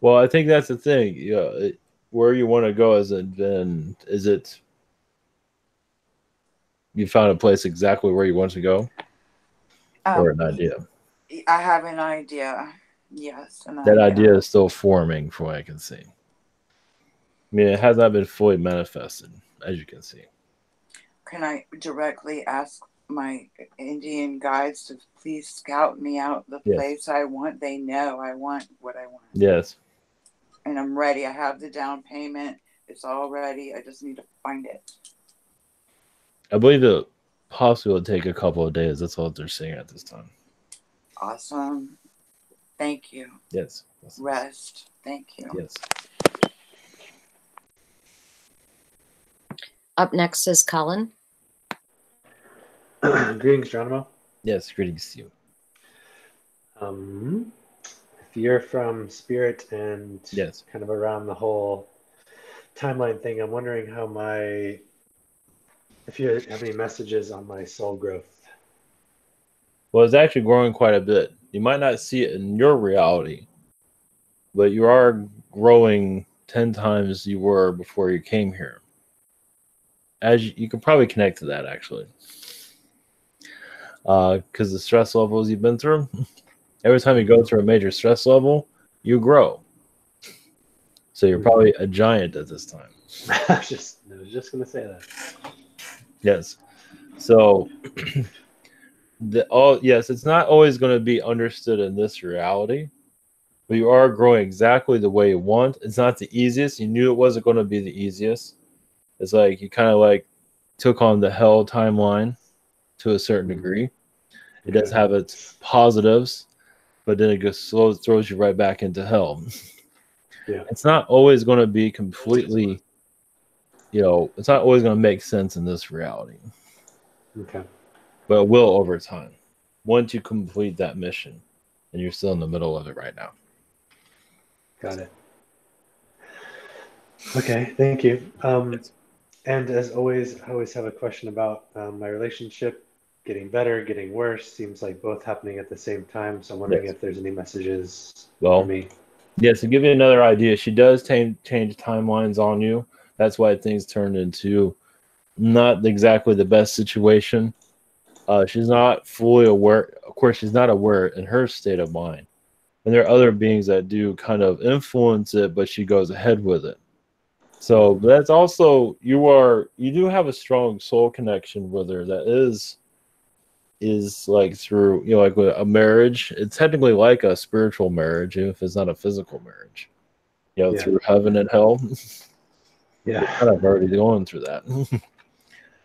Well, I think that's the thing. Yeah, where you want to go hasn't been. Is it? You found a place exactly where you want to go, or an idea? I have an idea. Yes, That idea is still forming, from what I can see. I mean, it has not been fully manifested, as you can see. Can I directly ask my Indian guides to please scout me out the place I want? They know I want what I want. Yes. And I'm ready. I have the down payment. It's all ready. I just need to find it. I believe it possibly will take a couple of days. That's all they're saying at this time. Awesome. Thank you. Yes. Rest. Thank you. Yes. Up next is Colin. Greetings, Geronimo. Yes, greetings to you. If you're from Spirit and yes, kind of around the whole timeline thing, I'm wondering if you have any messages on my soul growth. Well, it's actually growing quite a bit. You might not see it in your reality, but you are growing 10 times you were before you came here. As you can probably connect to that, actually. Because the stress levels you've been through, every time you go through a major stress level, you grow. So you're probably a giant at this time. I was just going to say that. Yes. So, yes, it's not always going to be understood in this reality, but you are growing exactly the way you want. It's not the easiest. You knew it wasn't going to be the easiest. It's like you kind of like took on the hell timeline to a certain degree. It does have its positives, but then it just throws you right back into hell. Yeah. It's not always going to be completely, it's not always going to make sense in this reality. Okay. But it will over time. Once you complete that mission, and you're still in the middle of it right now. Got it. Okay, thank you. And as always, I always have a question about my relationship, getting better, getting worse. Seems like both happening at the same time. So I'm wondering if there's any messages for me. Yes, to give you another idea, she does change timelines on you. That's why things turned into not exactly the best situation. She's not fully aware. Of course, she's not aware in her state of mind. And there are other beings that do kind of influence it, but she goes ahead with it. So that's also, you do have a strong soul connection with her that is like through, like with a marriage. It's technically like a spiritual marriage, even if it's not a physical marriage. Through heaven and hell. Yeah. You're kind of already going through that.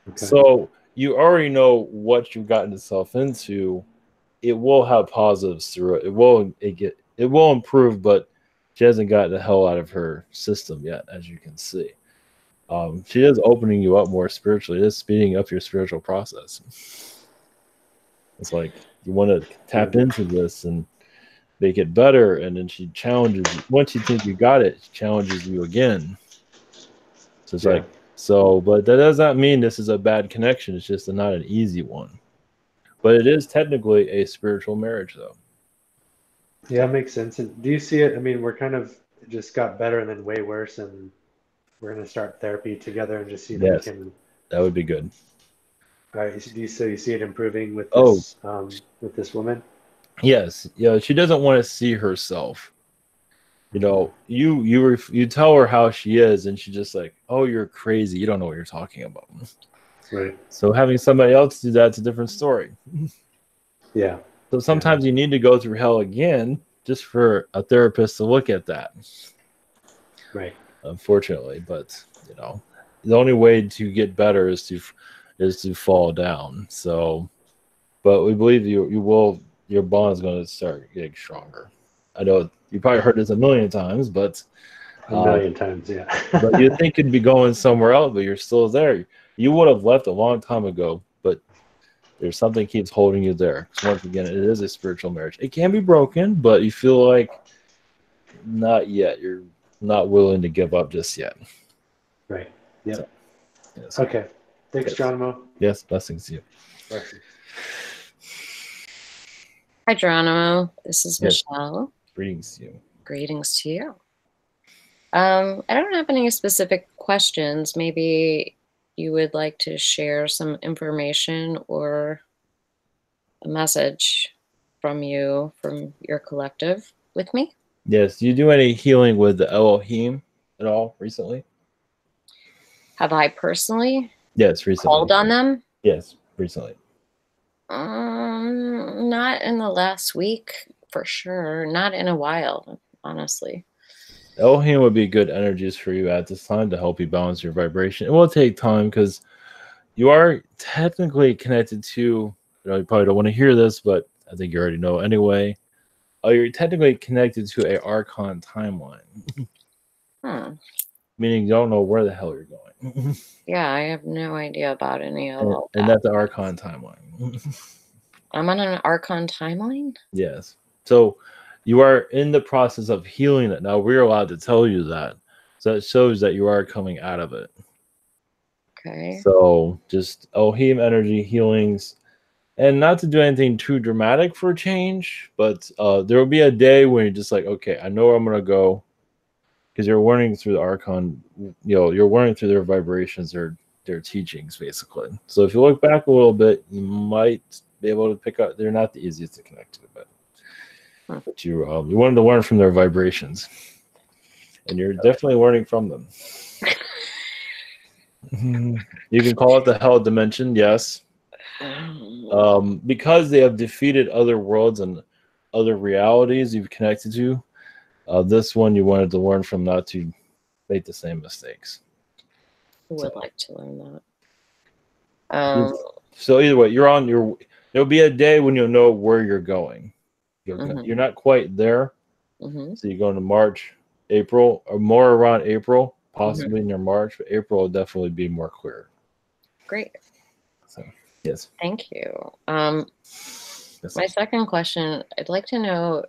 Okay. So you already know what you've gotten yourself into. It will have positives through it. It will improve, but she hasn't gotten the hell out of her system yet, as you can see. She is opening you up more spiritually. It is speeding up your spiritual process. It's like you want to tap into this and make it better, and then she challenges you. Once you think you got it, she challenges you again. So it's but that does not mean this is a bad connection. It's just not an easy one. But it is technically a spiritual marriage, though. Yeah, it makes sense. And do you see it? I mean, we're kind of just got better and then way worse, and we're going to start therapy together and just see if we can. That would be good. All right. So you see it improving with this woman? Yes. She doesn't want to see herself. You tell her how she is, and she's just like, "Oh, you're crazy. You don't know what you're talking about." Right. So having somebody else do that's a different story. Yeah. So sometimes you need to go through hell again just for a therapist to look at that. Right. Unfortunately, but you know, the only way to get better is to fall down. So, but we believe your bond is going to start getting stronger. I know you probably heard this a million times, but a million times, yeah. but you think you'd be going somewhere else, but you're still there. You would have left a long time ago, but there's something keeps holding you there. So once again, it is a spiritual marriage. It can be broken, but you feel like not yet. You're not willing to give up just yet. Right. Yep. So, yes. Okay. Thanks, Yes. Geronimo. Yes, blessings to you. Blessings. Hi, Geronimo. This is Yes. Michelle. Greetings to you. Greetings to you. I don't have any specific questions. Maybe you would like to share some information or a message from your collective with me. Yes. Do you do any healing with the Elohim at all recently? Have I personally Yes, recently. called on them? Yes, recently. Not in the last week, for sure. Not in a while, honestly. Elohim would be good energies for you at this time to help you balance your vibration. It will take time because you are technically connected to, you probably don't want to hear this, but I think you already know anyway. You're technically connected to a Archon timeline. Meaning you don't know where the hell you're going. Yeah, I have no idea about any of all And that. that's the Archon timeline. I'm on an Archon timeline? Yes. So you are in the process of healing it. Now we're allowed to tell you that. So it shows that you are coming out of it. Okay. So just Elohim energy healings, and not to do anything too dramatic for a change, but there will be a day when you're just like, okay, I know where I'm gonna go, because you're learning through the Archon. You're learning through their vibrations, their teachings, basically. So if you look back a little bit, you might be able to pick up. They're not the easiest to connect to, but you wanted to learn from their vibrations, and you're definitely learning from them. You can call it the hell dimension, yes. Because they have defeated other worlds and other realities you've connected to. This one you wanted to learn from, not to make the same mistakes. I would like to learn that. So either way, there'll be a day when you'll know where you're going. You're not quite there. So you're going to March, April, or more around April, possibly near March, but April will definitely be more clear. Great. So, yes. Thank you. My second question, I'd like to know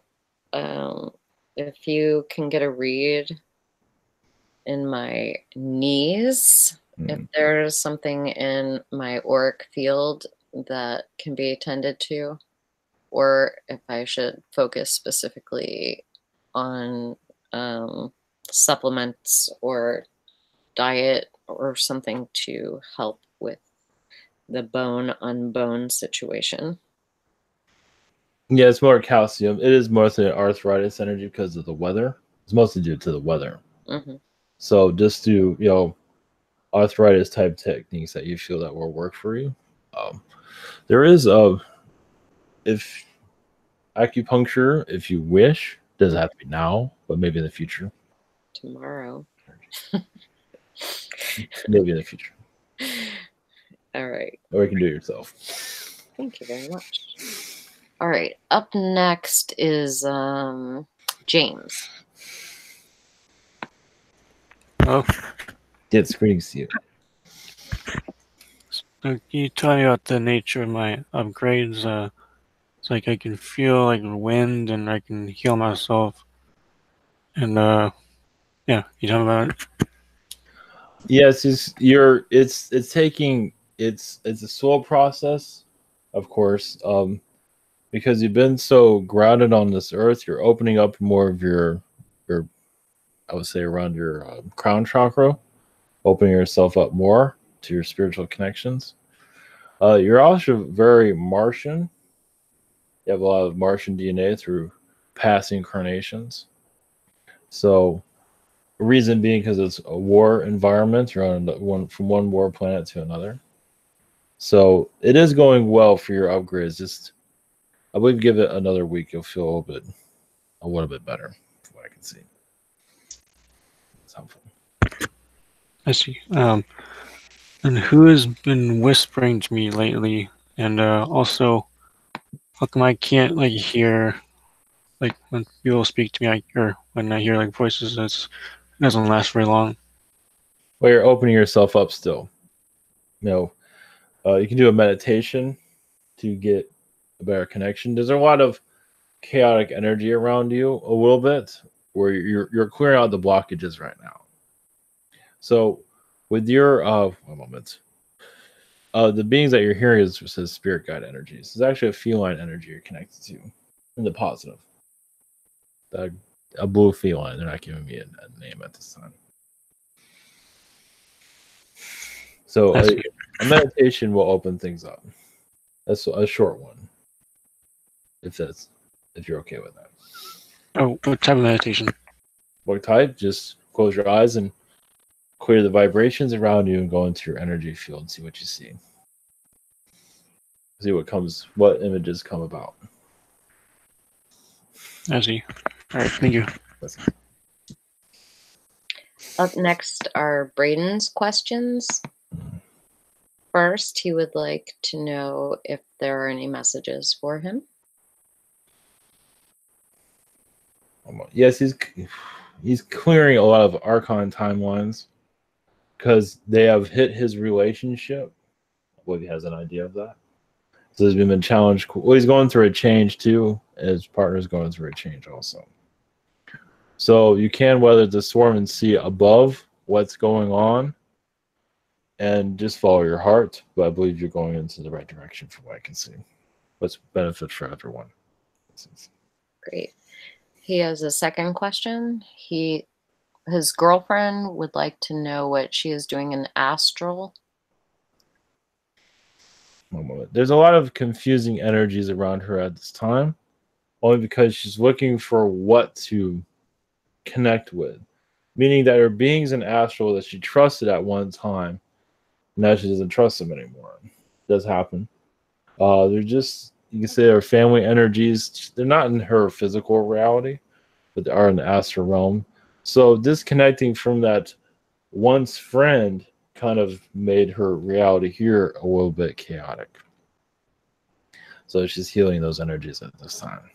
if you can get a read in my knees, if there's something in my auric field that can be attended to, or if I should focus specifically on supplements or diet or something to help with the bone on bone situation. Yeah, it's more calcium. It is mostly arthritis energy because of the weather. It's mostly due to the weather. So just do arthritis type techniques that you feel that will work for you. There is if acupuncture, if you wish, doesn't have to be now, but maybe in the future. Tomorrow. Maybe in the future. All right. Or you can do it yourself. Thank you very much. All right. Up next is James. Oh. Yes, greetings to you. So can you tell me about the nature of my upgrades? It's like I can feel like wind and I can heal myself. And yeah, you tell me about it? Yes, it's a slow process, of course. Because you've been so grounded on this earth, you're opening up more of your I would say around your crown chakra, opening yourself up more to your spiritual connections. You're also very Martian. You have a lot of Martian DNA through past incarnations. So, reason being because it's a war environment. You're on from one war planet to another. So it is going well for your upgrades. Just, I believe, give it another week, you'll feel a little bit better, from what I can see. It's helpful. I see. And who has been whispering to me lately? And also, how come I can't like hear, like when people speak to me, or when I hear like voices, it doesn't last very long. Well, you're opening yourself up still. You know, you can do a meditation to get a better connection. There's a lot of chaotic energy around you, a little bit, where you're clearing out the blockages right now. So, with your one moment, the beings that you're hearing says spirit guide energies. It's actually a feline energy you're connected to, in the positive. A blue feline. They're not giving me a name at this time. So a meditation will open things up. That's a short one. If you're okay with that. Oh, what type of meditation? What type? Just close your eyes and clear the vibrations around you and go into your energy field and see what you see. See what images come about. I see. All right, thank you. Up next are Braden's questions. First, he would like to know if there are any messages for him. Yes, he's clearing a lot of archon timelines because they have hit his relationship. I believe he has an idea of that. So he's been challenged. Well, he's going through a change too. His partner's going through a change also. So you can weather the storm and see above what's going on and just follow your heart. But I believe you're going into the right direction from what I can see. What's benefit for everyone. Great. He has a second question. His girlfriend would like to know what she is doing in astral. One moment. There's a lot of confusing energies around her at this time, only because she's looking for what to connect with, meaning that her beings in astral that she trusted at one time, now she doesn't trust them anymore. It does happen. They're just, you can say, they're family energies. They're not in her physical reality, but they are in the astral realm. So disconnecting from that once friend kind of made her reality here a little bit chaotic. So she's healing those energies at this time.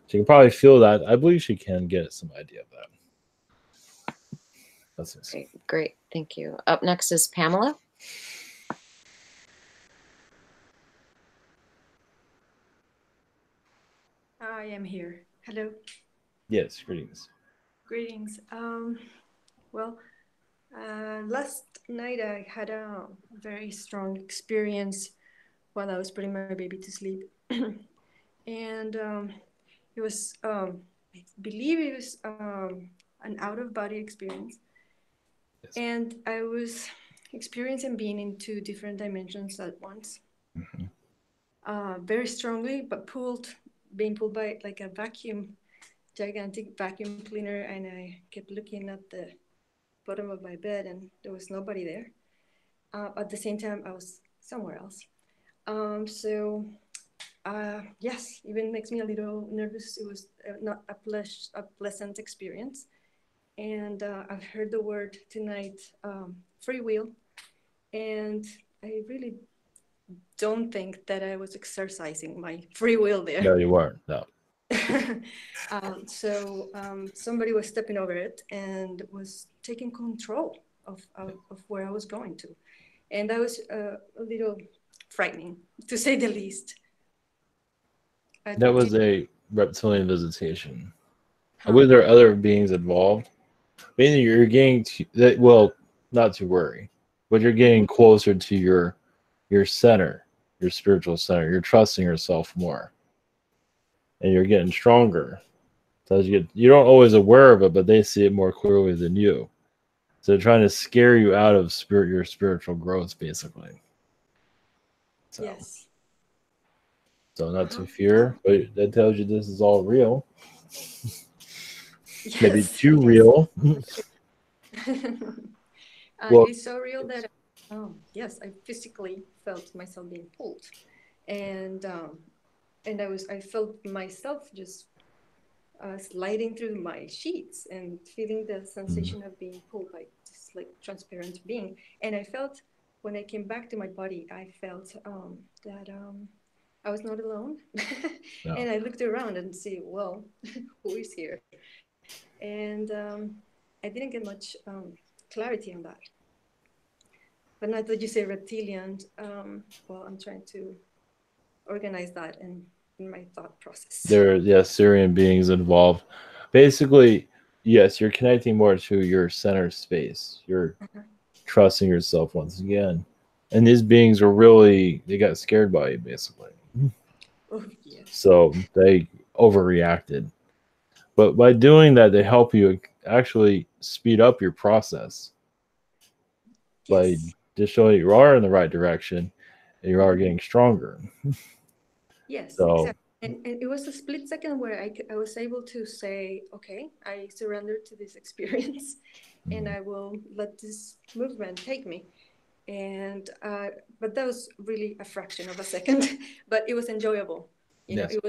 She can probably feel that. I believe she can get some idea of that. That's it. Okay, great. Thank you. Up next is Pamela. I am here. Hello. Yes, greetings. Greetings. Well, last night I had a very strong experience while I was putting my baby to sleep. And it was, I believe it was an out-of-body experience. Yes. And I was experiencing being in two different dimensions at once. Mm-hmm. Very strongly, but being pulled by like a gigantic vacuum cleaner, and I kept looking at the bottom of my bed and there was nobody there. At the same time, I was somewhere else. Yes, even makes me a little nervous. It was not a pleasant experience. And I've heard the word tonight, free will. And I really don't think that I was exercising my free will there. No, you weren't. No. Somebody was stepping over it and was taking control of where I was going to. And that was a little frightening, to say the least. That was a reptilian visitation. I believe there are other beings involved. Meaning you're getting not to worry, but you're getting closer to your center, your spiritual center. You're trusting yourself more. And you're getting stronger. So you don't always aware of it, but they see it more clearly than you. So they're trying to scare you out of your spiritual growth, basically. So. Yes. So not to fear, but that tells you this is all real. Yes, maybe too real. It is so real that Yes, I physically felt myself being pulled, and I felt myself just sliding through my sheets and feeling the sensation of being pulled by this like transparent being. And I felt when I came back to my body, I felt that I was not alone. No. And I looked around and see, well, who is here? And I didn't get much clarity on that. But now that you say reptilian, well, I'm trying to organize that in my thought process. There, yes, Syrian beings involved. Basically, yes, you're connecting more to your center space. You're trusting yourself once again. And these beings were really, they got scared by you, basically. Oh, yes. So they overreacted. But by doing that, they help you actually speed up your process. By just showing you are in the right direction and you are getting stronger. Yes, So, exactly. And it was a split second where I was able to say, okay, I surrender to this experience and I will let this movement take me. And but that was really a fraction of a second, but it was enjoyable. You know, it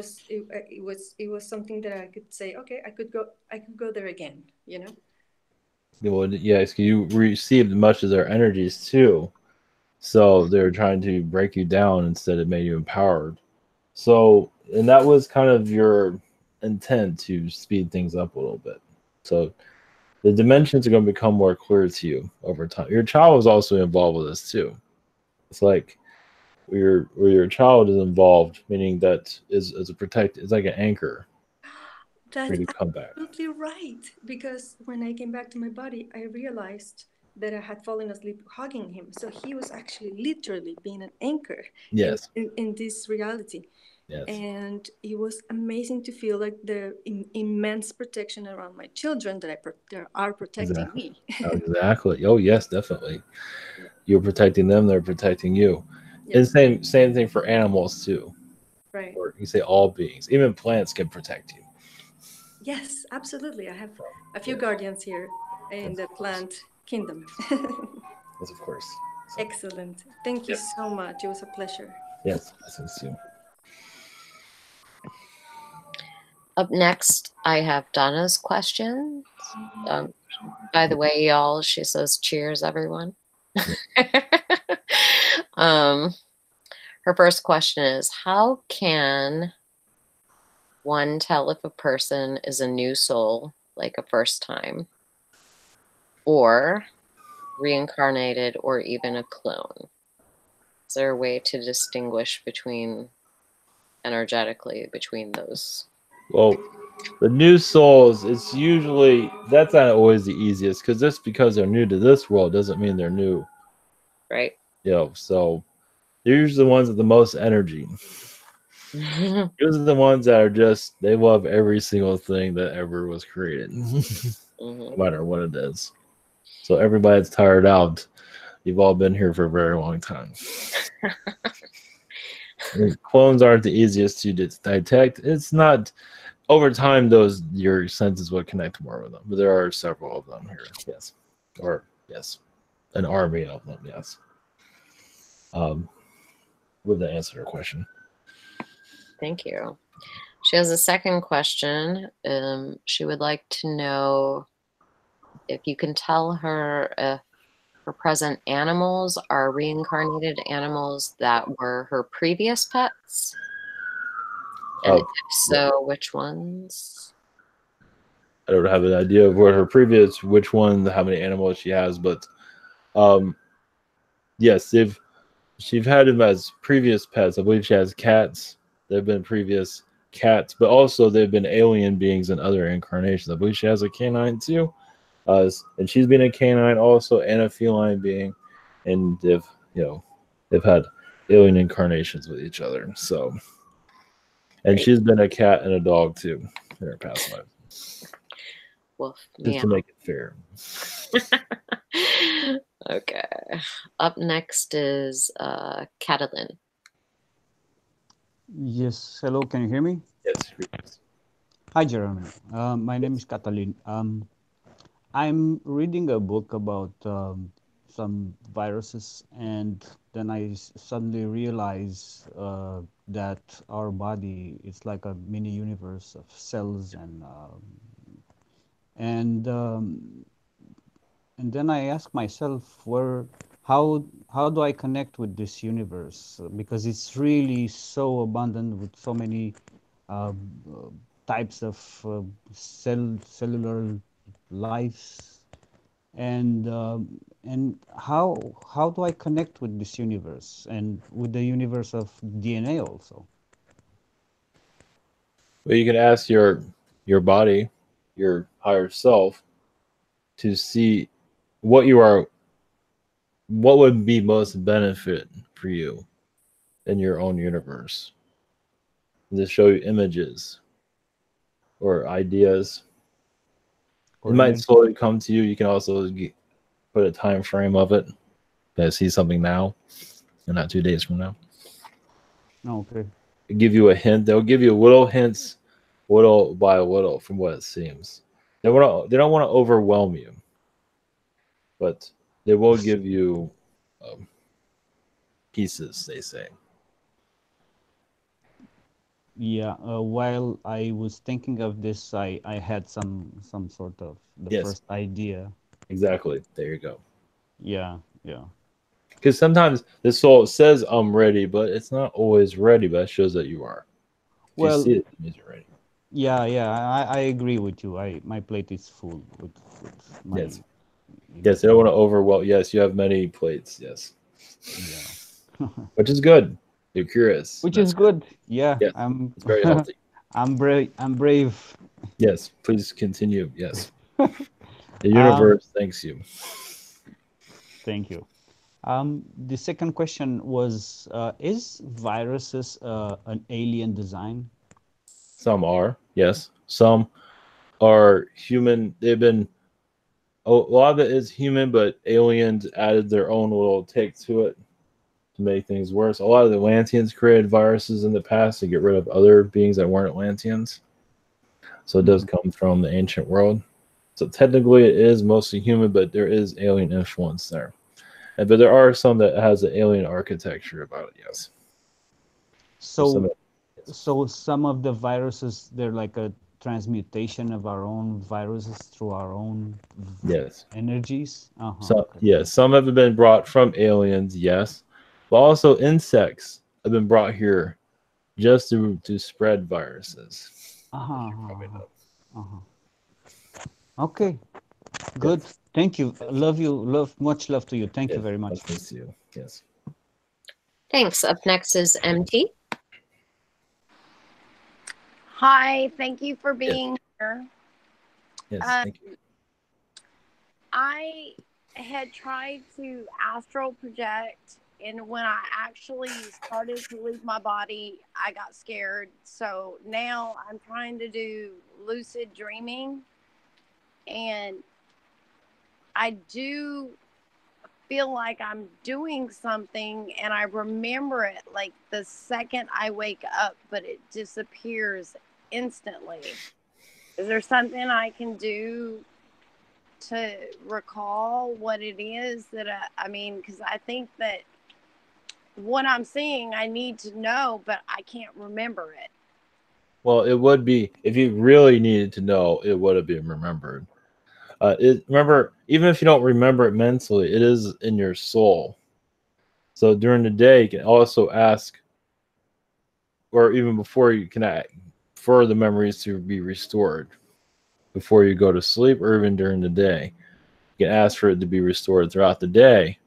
was something that I could say, okay, I could go there again, you know. well, yes, you received much of their energies too. So they're trying to break you down instead of make you empowered. So, and that was kind of your intent to speed things up a little bit. So the dimensions are going to become more clear to you over time. Your child was also involved with this too. It's like where your child is involved, meaning that is a protect. It's like an anchor for That's you to come back. absolutely right. Because when I came back to my body, I realized that I had fallen asleep hugging him. So he was actually literally being an anchor Yes. in this reality. Yes. And it was amazing to feel like the immense protection around my children that they are protecting me. Exactly. Oh yes, definitely. You're protecting them; they're protecting you. And Yes. same thing for animals too. Right. Or you say all beings, even plants can protect you. Yes, absolutely. I have a few guardians here in the plant kingdom. Yes, of course. So, Excellent. Thank you so much. It was a pleasure. yes, that's too. Up next, I have Donna's question. By the way, y'all, she says, cheers, everyone. Her first question is, how can one tell if a person is a new soul, like a first time, or reincarnated, or even a clone? Is there a way to distinguish energetically between those? Well, the new souls, it's usually that's not always the easiest because just because they're new to this world doesn't mean they're new. Right. So they're usually the ones with the most energy. Those are the ones that are just they love every single thing that ever was created, no matter what it is. So everybody that's tired out, you've all been here for a very long time. Clones aren't the easiest to detect. It's not over time; those your senses will connect more with them. But there are several of them here. Yes, or yes, an army of them. Yes. Would that answer your question? Thank you. She has a second question. She would like to know if you can tell her if her present animals are reincarnated animals that were her previous pets. And if so, which ones? I don't have an idea of what her previous, which one, how many animals she has, but yes, she's had them as previous pets. I believe she has cats. They've been previous cats, but also they've been alien beings in other incarnations. I believe she has a canine too, and she's been a canine also and a feline being, and they've had alien incarnations with each other. So, and she's been a cat and a dog too in her past life. Woof, just to make it fair. Okay. Up next is Catalin. Yes. Hello. Can you hear me? Yes. Hi, Jeremy. My name is Catalin. I'm reading a book about some viruses, and then I suddenly realize that our body is like a mini universe of cells, and and then I ask myself, how do I connect with this universe? Because it's really so abundant with so many uh, types of cellular lives, and how do I connect with this universe and with the universe of DNA also? Well, you can ask your body, your higher self, to see what you are, what would be most benefit for you in your own universe. And just show you images or ideas. It Or might energy. slowly come to you. You can also put a time frame of it. I see something now, and not 2 days from now. Okay. Give you a hint. They'll give you little hints, little by little, from what it seems. They don't want to overwhelm you, but they will give you pieces. They say. Yeah, while I was thinking of this, I had some sort of the Yes, first idea. exactly. There you go. Yeah, yeah. Because sometimes the soul says I'm ready, but it's not always ready. But it shows that you are. If you Well, see it, it means you're ready. yeah, yeah. I agree with you. My plate is full with my, Yes. Yes, they don't want to overwhelm. Yes, you have many plates. Yes. Yeah. Which is good. You're curious. Which is That's good. good. Yeah, Yes, it's very healthy. I'm brave. I'm brave. Yes, please continue. Yes. The Um, universe thanks you. Thank you. The second question was, is viruses an alien design? Some are, yes. Some are human. They've been a lot of it is human, but aliens added their own little take to it to make things worse. A lot of the Atlanteans created viruses in the past to get rid of other beings that weren't Atlanteans. So it does come from the ancient world. So technically it is mostly human, but there is alien influence there. But there are some that has an alien architecture about it, yes. So, so some of the viruses, they're like a transmutation of our own viruses through our own Yes. energies. So Okay. yes, some have been brought from aliens, yes, but also insects have been brought here just to spread viruses. Okay. Good. Yes. Thank you. Love you. Much love to you. Thank you Yes. very much. Thanks to you. Yes. Thanks. Up next is MT. Hi, thank you for being here. Yes, thank you. I had tried to astral project, and when I actually started to leave my body, I got scared. So now I'm trying to do lucid dreaming, and I do feel like I'm doing something, and I remember it like the second I wake up, but it disappears instantly. Is there something I can do to recall what it is that I mean, because I think that what I'm seeing, I need to know, but I can't remember it. Well, it would be if you really needed to know, it would have been remembered. Remember, even if you don't remember it mentally, it is in your soul. So during the day, you can also ask, or even before you can act, for the memories to be restored before you go to sleep, or even during the day. You can ask for it to be restored throughout the day.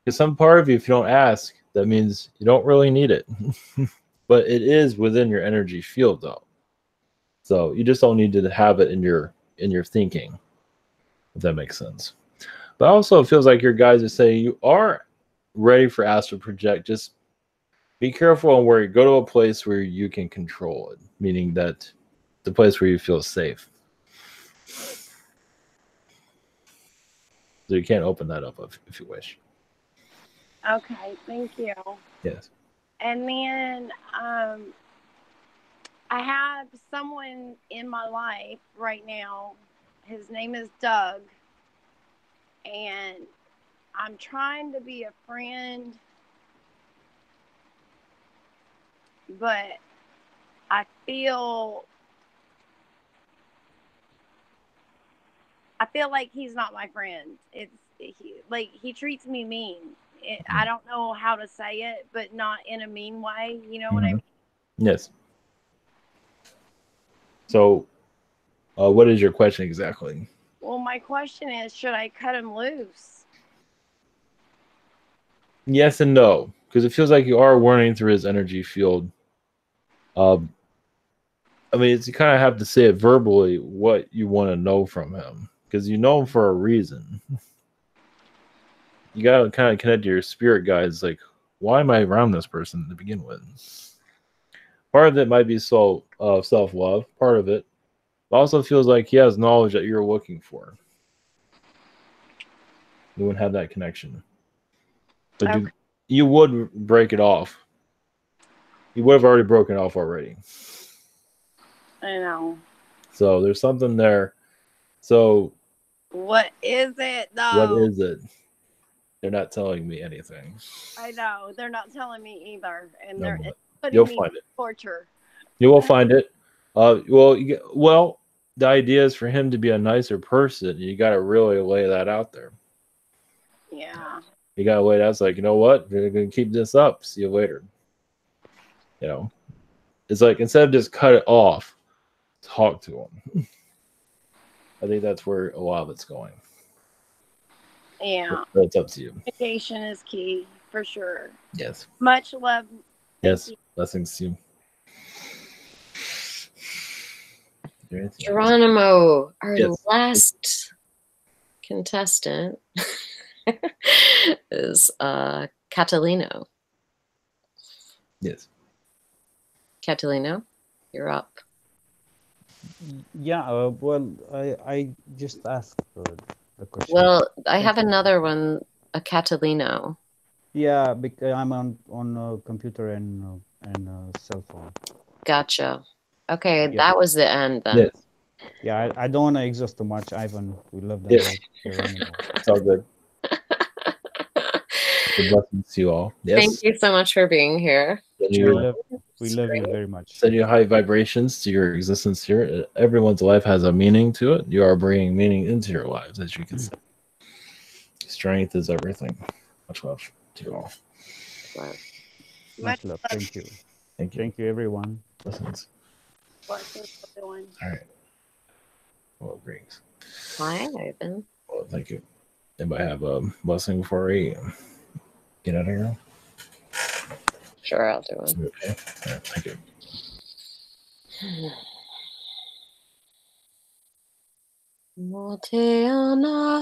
Because some part of you, if you don't ask, that means you don't really need it. But it is within your energy field, though. So you just don't need to have it in your thinking, if that makes sense. But also, it feels like your guys are saying you are ready for astral project. Just be careful on where you go to a place where you can control it, meaning that the place where you feel safe. So you can't open that up if you wish. Okay, thank you. Yes. And then I have someone in my life right now. His name is Doug. And I'm trying to be a friend, but I feel like he's not my friend. He treats me mean. I don't know how to say it, but not in a mean way. You know what I mean? Yes. So, what is your question exactly? Well, my question is, should I cut him loose? Yes and no, because it feels like you are running through his energy field. I mean, you kind of have to say it verbally what you want to know from him, because you know him for a reason. You got to kind of connect to your spirit guides, like, why am I around this person to begin with? Part of it might be self-love, part of it. But also feels like he has knowledge that you're looking for. You wouldn't have that connection. But Okay. you would break it off. You would have already broken off already. I know. So there's something there. So what is it though? What is it? They're not telling me anything. I know they're not telling me either, and No, they're but putting you'll me find in it. torture. You will find it. Well, the idea is for him to be a nicer person. You got to really lay that out there. Yeah. You got to lay it out. It's like, you know what? We're going to keep this up. See you later. You know, it's like instead of just cut it off, talk to him. I think that's where a lot of it's going. Yeah. But it's up to you. Communication is key for sure. Yes. Much love. Yes. Blessings to you. Geronimo, our Yes. last contestant is Catalino. Yes. Catalino, you're up. Yeah, well, I just asked the question. Well, I have another one, a Catalino. Yeah, because I'm on computer and cell phone. Gotcha. Okay, Yeah. that was the end then. Yes. Yeah, I don't want to exhaust too much, Ivan. We love that. Yes. It's all good. Good blessings to you all. Yes. Thank you so much for being here. We love you very much. Send you high vibrations to your existence here. Everyone's life has a meaning to it. You are bringing meaning into your lives, as you can see. Strength is everything. Much love to you all. Much love. Thank you. Thank you. Thank you, everyone. Blessings. Blessings, everyone. All right. Well, greetings. Hi, Ivan. Well, thank you. Anybody have a blessing before we get out of here? Sure, I'll do it. Okay. All right. Thank you. Moteanai.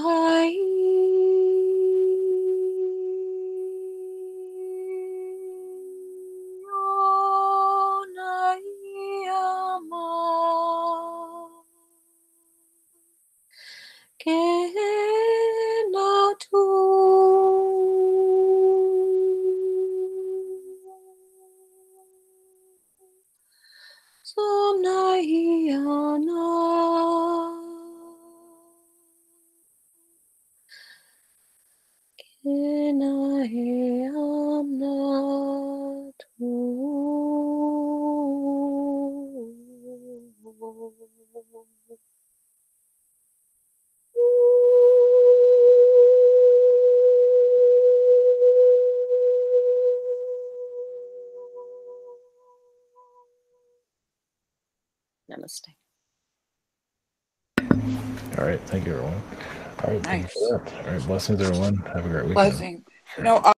Namaste. All right. Thank you, everyone. All right. Thank you for that. All right. Blessings, everyone. Have a great weekend. Blessing. You know,